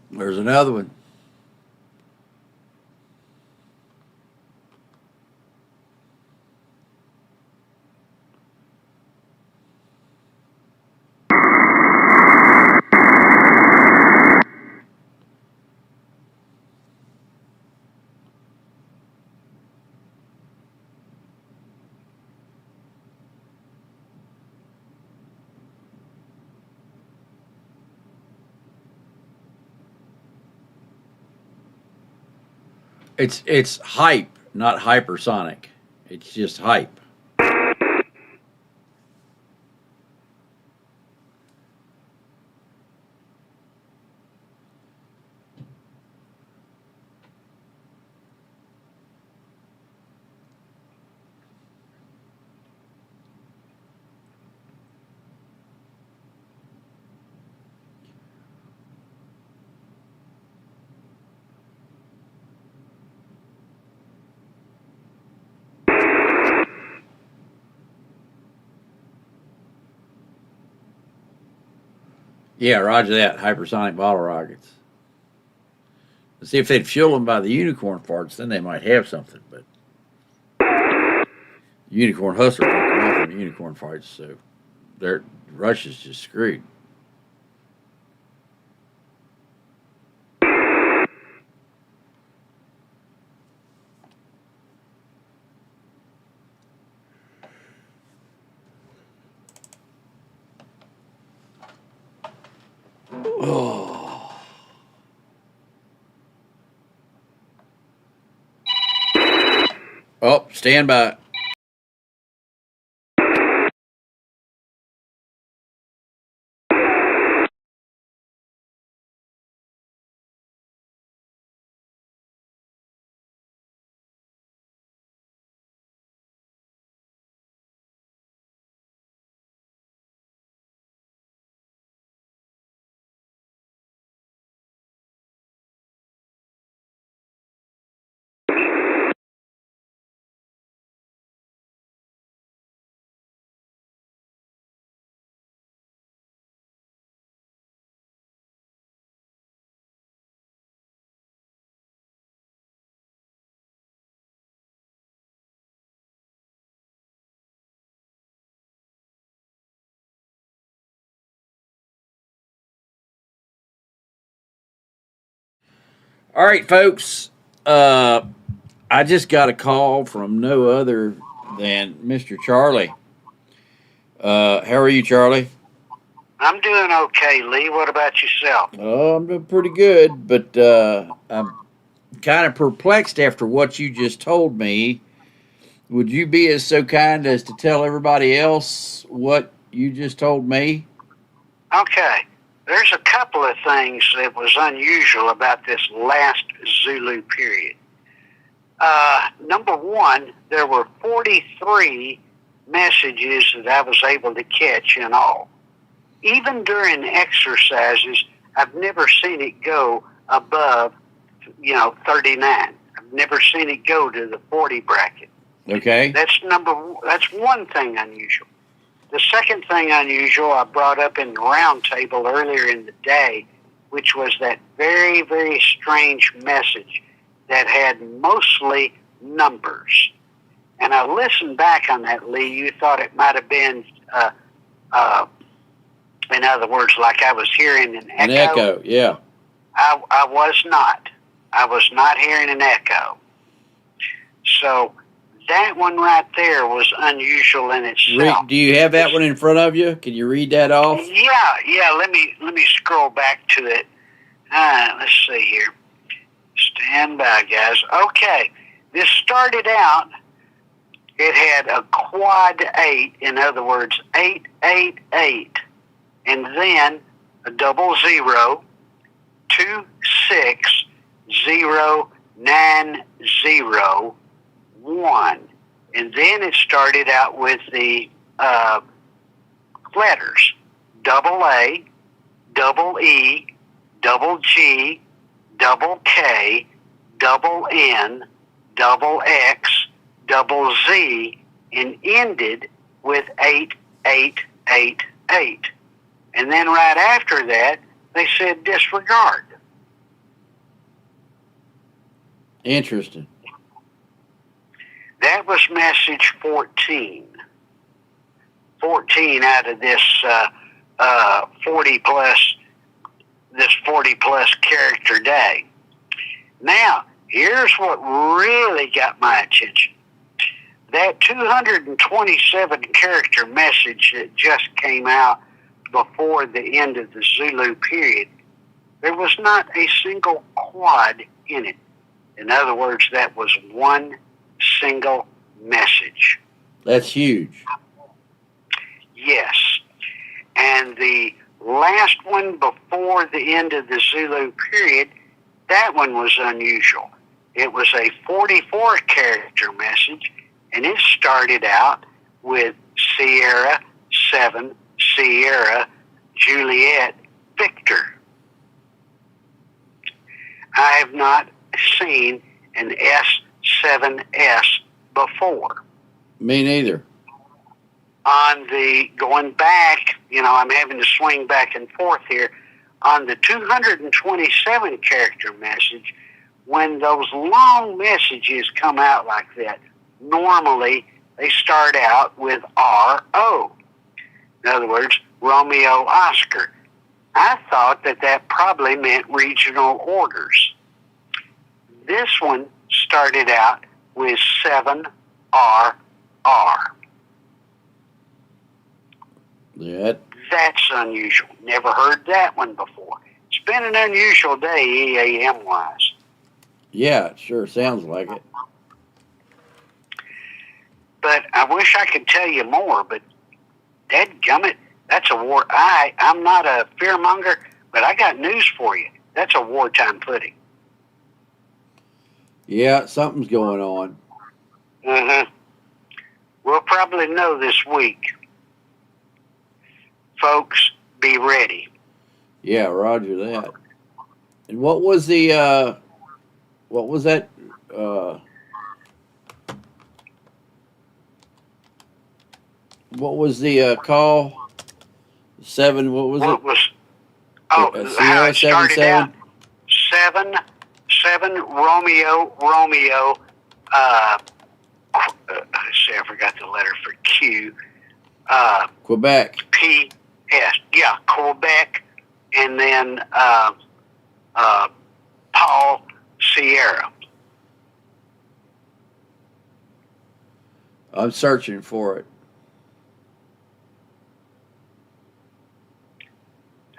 There's another one. It's hype, not hypersonic. It's just hype. Yeah, roger that. Hypersonic bottle rockets. See, if they'd fuel them by the unicorn farts, then they might have something. But unicorn hustlers don't come off on unicorn farts, so their Russia's just screwed. Oh. Oh, stand by. All right, folks. I just got a call from no other than Mr. Charlie. How are you, Charlie? I'm doing okay, Lee. What about yourself? Oh, I'm doing pretty good, but I'm kind of perplexed after what you just told me. Would you be as so kind as to tell everybody else what you just told me? Okay. There's a couple of things that was unusual about this last Zulu period. Number one, there were 43 messages that I was able to catch in all. Even during exercises, I've never seen it go above, 39. I've never seen it go to the 40 bracket. Okay. That's one thing unusual. The second thing unusual I brought up in the round table earlier in the day, which was that very, very strange message that had mostly numbers. And I listened back on that, Lee. You thought it might have been, in other words, like I was hearing an echo. An echo, yeah. I was not. I was not hearing an echo. So that one right there was unusual in itself. Do you have that one in front of you? Can you read that off? Yeah. Let me scroll back to it. Let's see here. Stand by, guys. Okay, this started out. It had a quad 8, in other words, 888, and then a 00 26090 and then it started out with the letters AA, double E, double G, double K, double N, double X, double Z, and ended with 8888. And then right after that, they said disregard. Interesting. That was message 14. 14 out of this 40 plus character day. Now, here's what really got my attention. That 227 character message that just came out before the end of the Zulu period, there was not a single quad in it. In other words, that was one single message. That's huge. Yes. And the last one before the end of the Zulu period, that one was unusual. It was a 44 character message, and it started out with Sierra 7 Sierra Juliet Victor. I have not seen an S7S before. Me neither. On the going back, I'm having to swing back and forth here. On the 227 character message, when those long messages come out like that, normally they start out with RO. In other words, Romeo Oscar. I thought that probably meant regional orders. This one started out with 7RR. Yeah. That's unusual. Never heard that one before. It's been an unusual day, EAM-wise. Yeah, it sure sounds like it. But I wish I could tell you more, but dadgummit, that's a war. I'm not a fearmonger, but I got news for you. That's a wartime pudding. Yeah, something's going on. Mm-hmm. We'll probably know this week. Folks, be ready. Yeah, roger that. And what was the what was that what was the call? 7, what was What it? was, how Sierra it started 77? out, 7 Romeo, let's see, I forgot the letter for Q. Quebec. P-S, yeah, Quebec, and then Paul Sierra. I'm searching for it.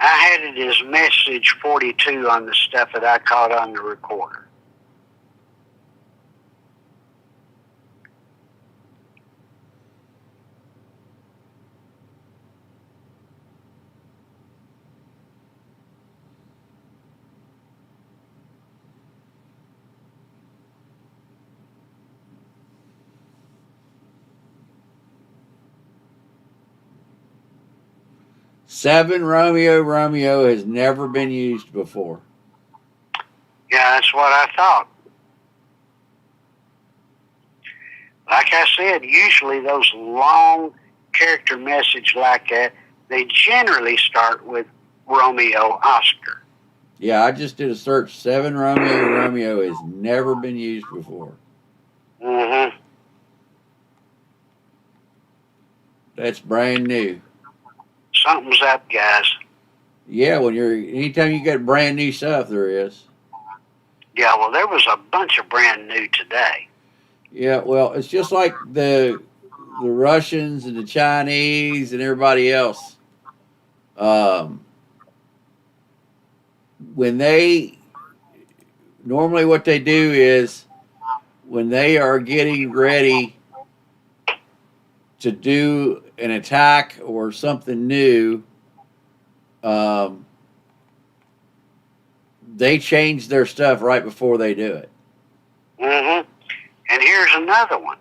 I had it as message 42 on the stuff that I caught on the recorder. Seven Romeo has never been used before. Yeah, that's what I thought. Like I said, usually those long character message like that, they generally start with Romeo Oscar. Yeah, I just did a search. 7 Romeo has never been used before. Mm-hmm. That's brand new. Something's up, guys. Yeah, anytime you get brand new stuff, there is. Yeah, well, there was a bunch of brand new today. Yeah, well, it's just like the Russians and the Chinese and everybody else. Normally what they do is when they are getting ready to do an attack or something new, they change their stuff right before they do it. Mm-hmm. And here's another one.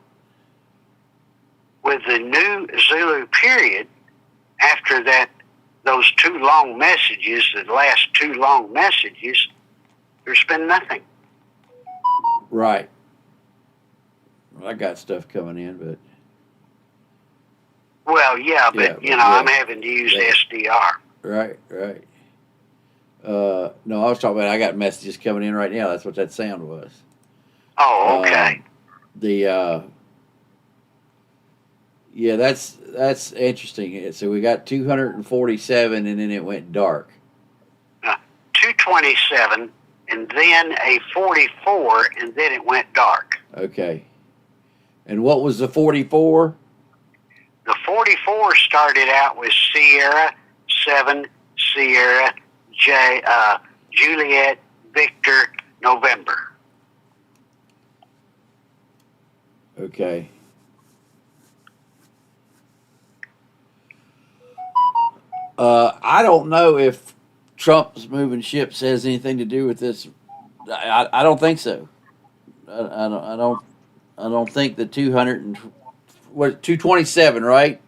With the new Zulu period, after that, those 2 long messages, the last 2 long messages, there's been nothing. Right. Well, I got stuff coming in, but... Well, yeah, but, I'm having to use SDR. Right. No, I was talking about I got messages coming in right now. That's what that sound was. Oh, okay. Yeah, that's interesting. So we got 247, and then it went dark. 227, and then a 44, and then it went dark. Okay. And what was the 44? The 44 started out with Sierra, 7, Sierra, Juliet, Victor, November. Okay. I don't know if Trump's moving ships has anything to do with this. I don't think so. I don't think the 227, right?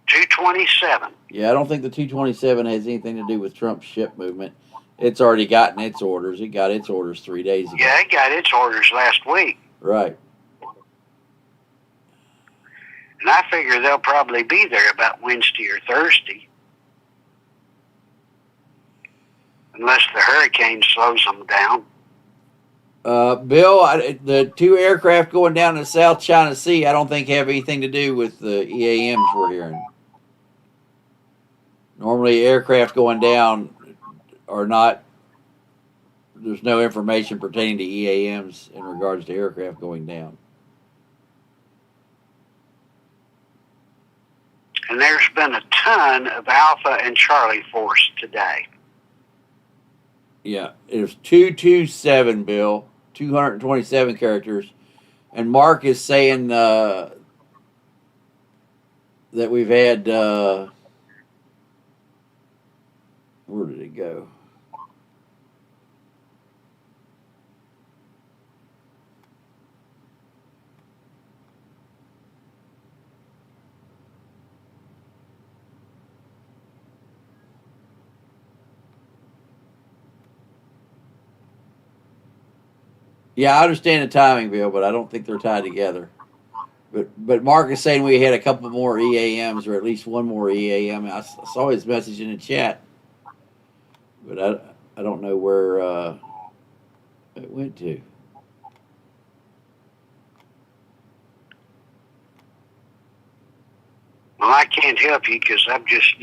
227. Yeah, I don't think the 227 has anything to do with Trump's ship movement. It's already gotten its orders. It got its orders 3 days ago. Yeah, it got its orders last week. Right. And I figure they'll probably be there about Wednesday or Thursday. Unless the hurricane slows them down. Bill, the two aircraft going down the South China Sea, I don't think have anything to do with the EAMs we're hearing. Normally, aircraft going down are not. There's no information pertaining to EAMs in regards to aircraft going down. And there's been a ton of Alpha and Charlie Force today. Yeah, it was 227, Bill, 227 characters. And Mark is saying that we've had, where did it go? Yeah, I understand the timing, Bill, but I don't think they're tied together. But Mark is saying we had a couple more EAMs, or at least one more EAM. I saw his message in the chat, but I don't know where it went to. Well, I can't help you because I've just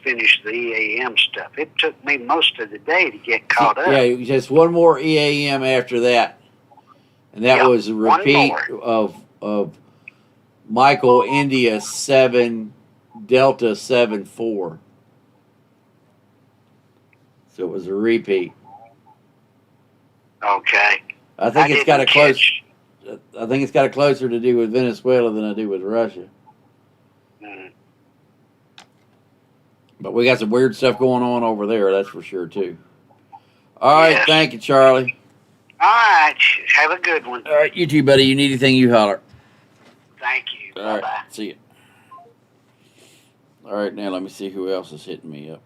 finished the EAM stuff. It took me most of the day to get caught up. Yeah, just one more EAM after that, and that was a repeat of Michael India 7 Delta 7-4. So it was a repeat. Okay. I think it's got a closer to do with Venezuela than I do with Russia. But we got some weird stuff going on over there, that's for sure, too. All right, Yes. Thank you, Charlie. All right. Have a good one. All right, you too, buddy. You need anything, you holler. Thank you. All Bye-bye. right, see you. All right, now let me see who else is hitting me up.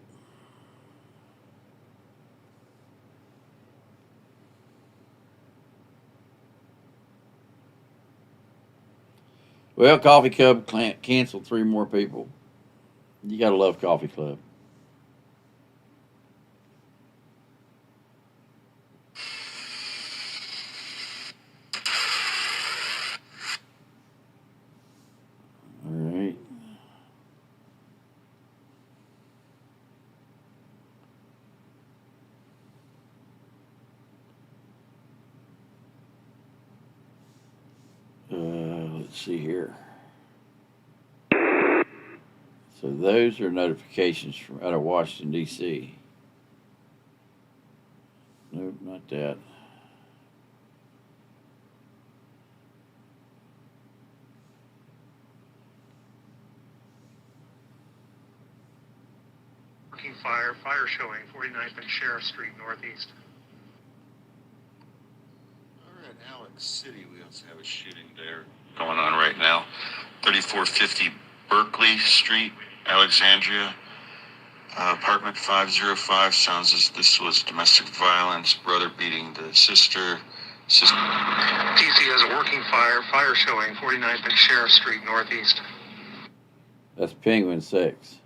Well, Coffee Club canceled 3 more people. You gotta love Coffee Club. All right. Let's see here. So those are notifications from out of Washington, D.C. Nope, not that. Fire showing 49th and Sheriff Street Northeast. All right, Alex City, we also have a shooting there going on right now. 3450 Berkeley Street, Alexandria. Apartment 505 sounds as this was domestic violence, brother beating the sister. DC has a working fire showing 49th and Sheriff Street Northeast. That's Penguin 6.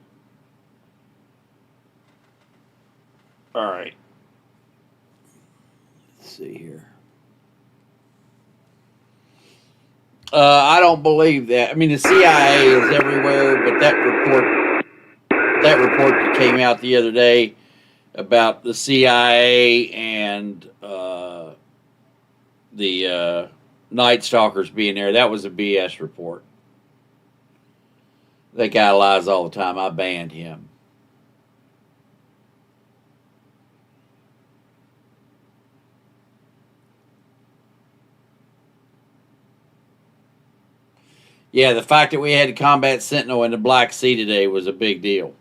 All right. Let's see here. I don't believe that. I mean, the CIA is everywhere, but that report that came out the other day about the CIA and the Night Stalkers being there, that was a BS report. That guy lies all the time. I banned him. Yeah, the fact that we had Combat Sentinel in the Black Sea today was a big deal.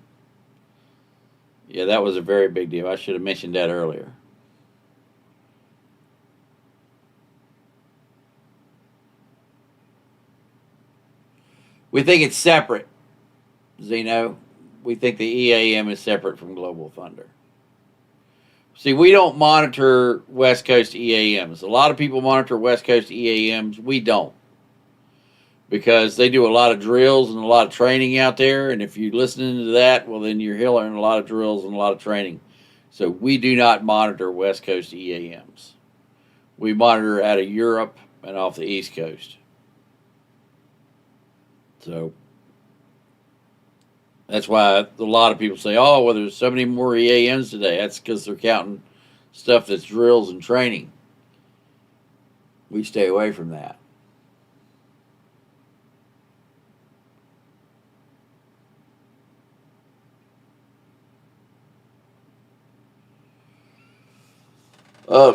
Yeah, that was a very big deal. I should have mentioned that earlier. We think it's separate, Zeno. We think the EAM is separate from Global Thunder. See, we don't monitor West Coast EAMs. A lot of people monitor West Coast EAMs. We don't. Because they do a lot of drills and a lot of training out there. And if you're listening to that, well, then you're hearing a lot of drills and a lot of training. So we do not monitor West Coast EAMs. we monitor out of Europe and off the East Coast. So that's why a lot of people say, oh, well, there's so many more EAMs today. That's because they're counting stuff that's drills and training. We stay away from that.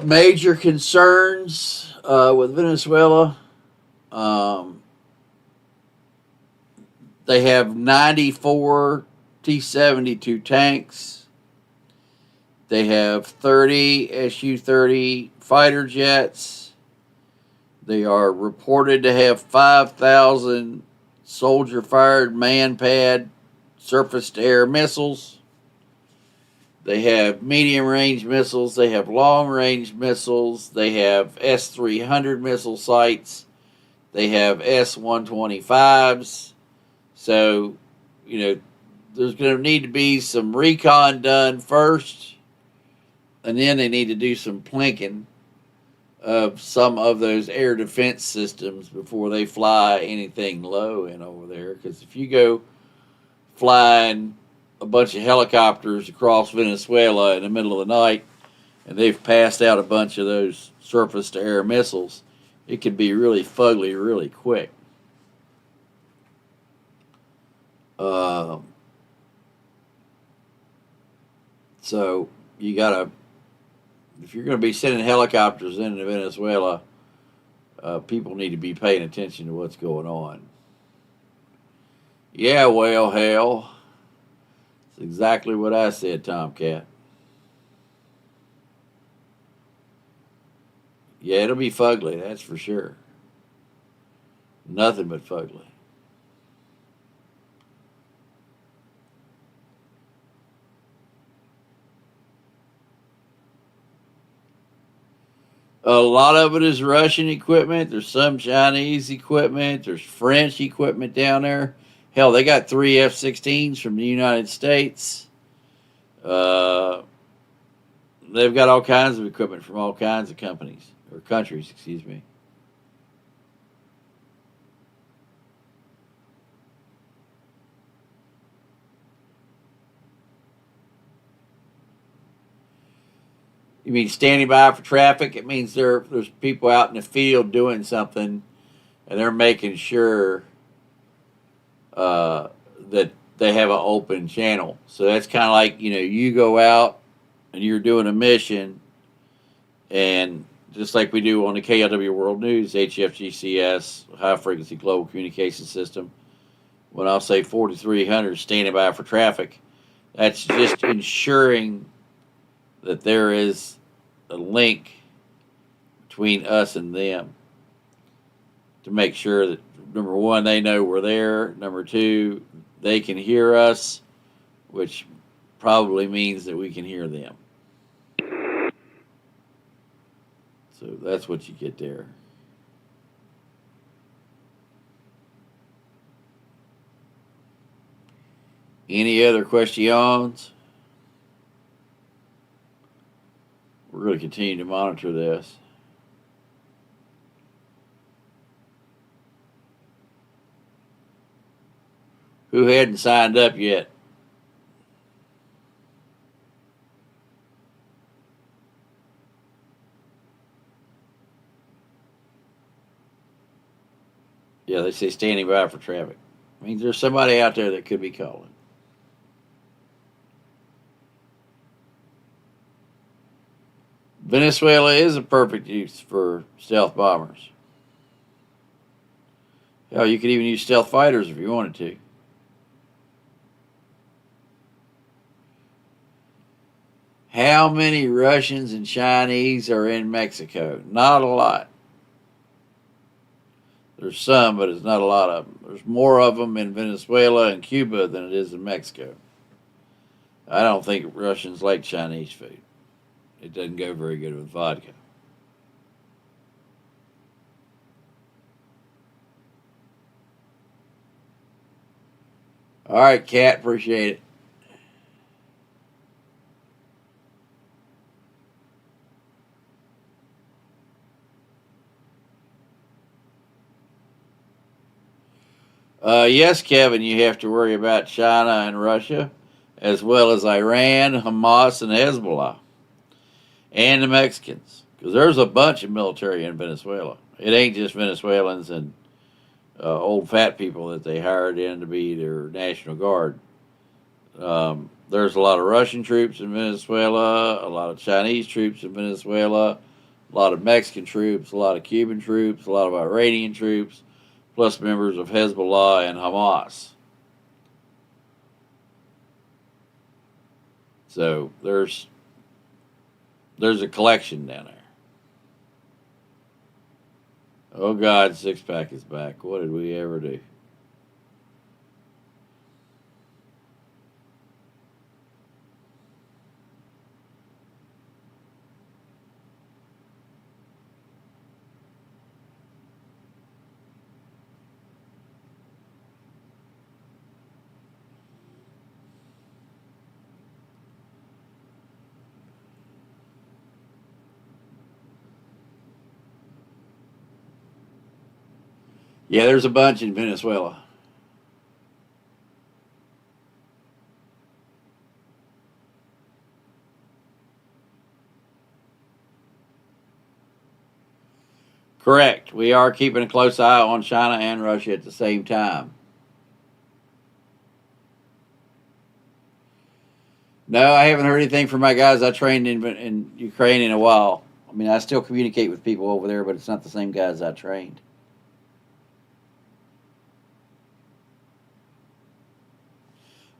Major concerns with Venezuela. They have 94 T-72 tanks. They have 30 Su-30 fighter jets. They are reported to have 5,000 soldier-fired man-pad surface-to-air missiles. They have medium-range missiles. They have long-range missiles. They have S-300 missile sites. They have S-125s. So, there's going to need to be some recon done first, and then they need to do some plinking of some of those air defense systems before they fly anything low in over there. Because if you go flying a bunch of helicopters across Venezuela in the middle of the night and they've passed out a bunch of those surface-to-air missiles, it can be really fugly really quick. So you gotta, if you're going to be sending helicopters into Venezuela, people need to be paying attention to what's going on. Yeah, well, hell, it's exactly what I said, Tomcat. Yeah, it'll be fugly, that's for sure. Nothing but fugly. A lot of it is Russian equipment. There's some Chinese equipment. There's French equipment down there. Hell, they got 3 F-16s from the United States. They've got all kinds of equipment from all kinds of companies, or countries, excuse me. You mean standing by for traffic? It means there's people out in the field doing something, and they're making sure that they have an open channel. So that's kind of like, you go out and you're doing a mission, and just like we do on the KLW World News, HFGCS, High Frequency Global Communication System, when I'll say 4300 standing by for traffic, that's just ensuring that there is a link between us and them to make sure that, number one, they know we're there. Number two, they can hear us, which probably means that we can hear them. So that's what you get there. Any other questions? We're going to continue to monitor this. Who hadn't signed up yet? Yeah, they say standing by for traffic. Means there's somebody out there that could be calling. Venezuela is a perfect use for stealth bombers. Hell, you could even use stealth fighters if you wanted to. How many Russians and Chinese are in Mexico? Not a lot. There's some, but it's not a lot of them. There's more of them in Venezuela and Cuba than it is in Mexico. I don't think Russians like Chinese food. It doesn't go very good with vodka. All right, Kat, appreciate it. Yes, Kevin, you have to worry about China and Russia, as well as Iran, Hamas, and Hezbollah, and the Mexicans. Because there's a bunch of military in Venezuela. It ain't just Venezuelans and old fat people that they hired in to be their National Guard. There's a lot of Russian troops in Venezuela, a lot of Chinese troops in Venezuela, a lot of Mexican troops, a lot of Cuban troops, a lot of Iranian troops, plus members of Hezbollah and Hamas. So there's a collection down there. Oh God, six pack is back. What did we ever do? Yeah, there's a bunch in Venezuela. Correct. We are keeping a close eye on China and Russia at the same time. No, I haven't heard anything from my guys I trained in Ukraine in a while. I mean, I still communicate with people over there, but it's not the same guys I trained.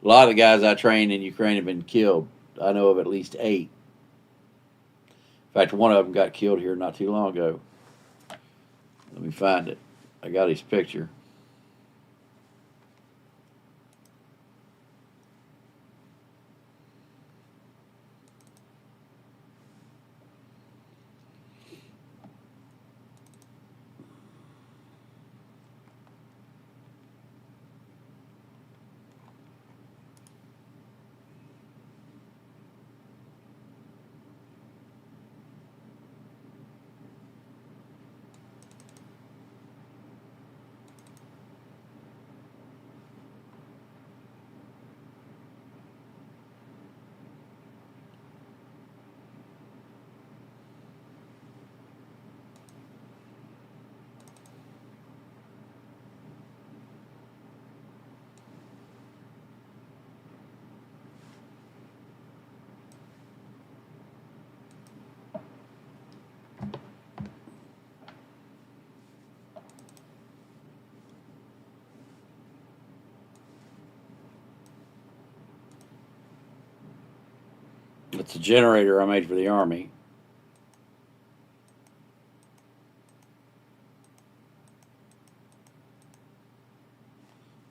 A lot of the guys I trained in Ukraine have been killed. I know of at least 8. In fact, one of them got killed here not too long ago. Let me find it. I got his picture. It's a generator I made for the Army.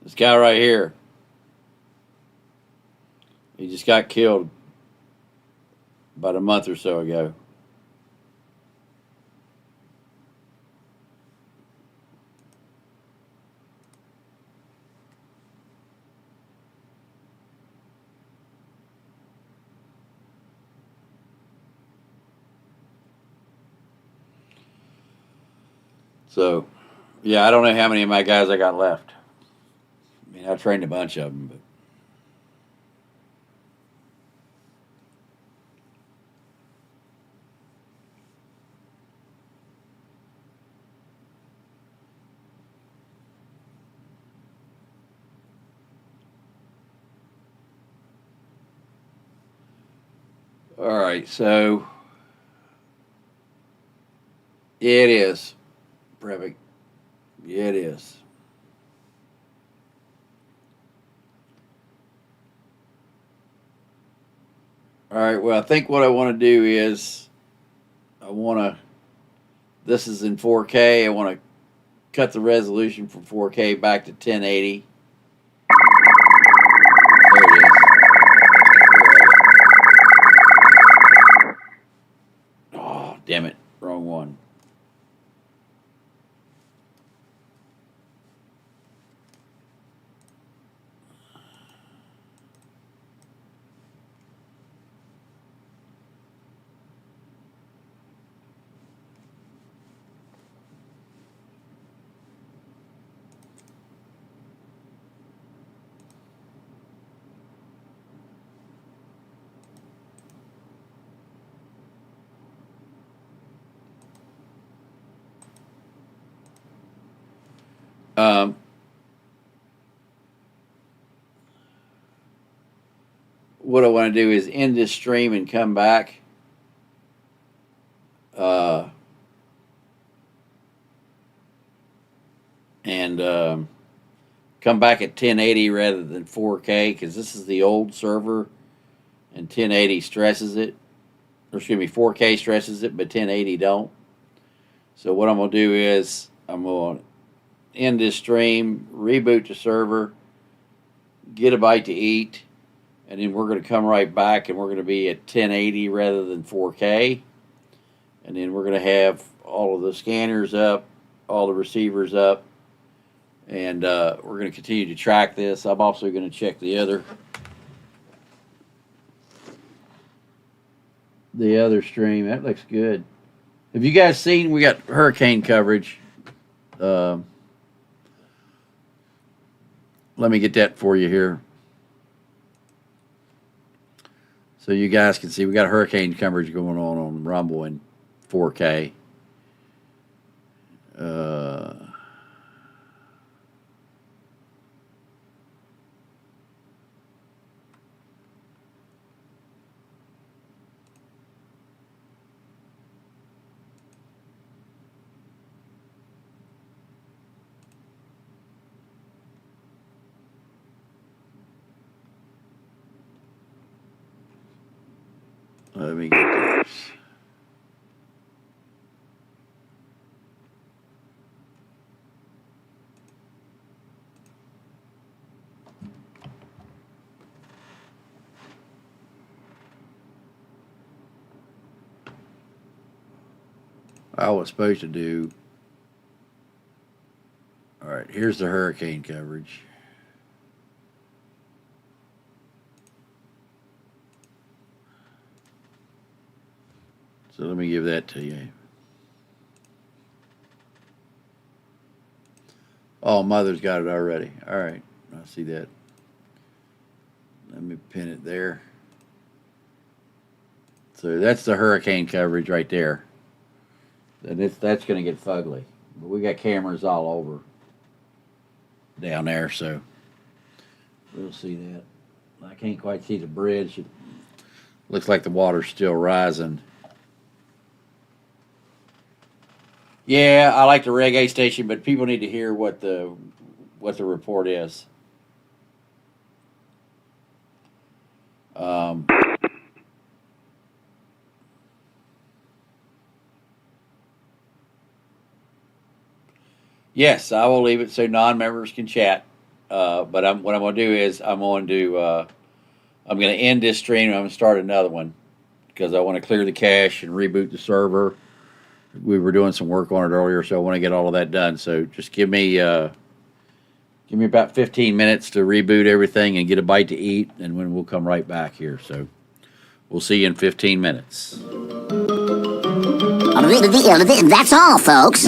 This guy right here, he just got killed about a month or so ago. So, yeah, I don't know how many of my guys I got left. I mean, I trained a bunch of them, but all right. So, yeah, it is, Brevik. Yeah, it is. All right. Well, I think what I want to do is I want to. This is in 4K. I want to cut the resolution from 4K back to 1080. There it is. Oh, damn it. Wrong one. what I want to do is end this stream and come back. Come back at 1080 rather than 4K, because this is the old server, and 1080 stresses it. Or excuse me, 4K stresses it, but 1080 don't. So what I'm going to do is I'm going to end this stream, reboot the server, get a bite to eat, and then we're going to come right back, and we're going to be at 1080 rather than 4K. And then we're going to have all of the scanners up, all the receivers up, and we're going to continue to track this. I'm also going to check the other stream. That looks good. Have you guys seen? We got hurricane coverage. Let me get that for you here, so you guys can see. We got hurricane coverage going on Rumble in 4K. Let me get this. I was supposed to do. All right, here's the hurricane coverage. So let me give that to you. Oh, Mother's got it already. All right, I see that. Let me pin it there. So that's the hurricane coverage right there. And that's going to get fugly. But we got cameras all over down there, so we'll see that. I can't quite see the bridge. It looks like the water's still rising. Yeah, I like the reggae station, but people need to hear what the report is. Yes, I will leave it so non-members can chat. But what I'm going to do is I'm going to end this stream. And I'm going to start another one because I want to clear the cache and reboot the server. We were doing some work on it earlier, so I want to get all of that done. So just give me about 15 minutes to reboot everything and get a bite to eat, and then we'll come right back here. So we'll see you in 15 minutes. That's all, folks.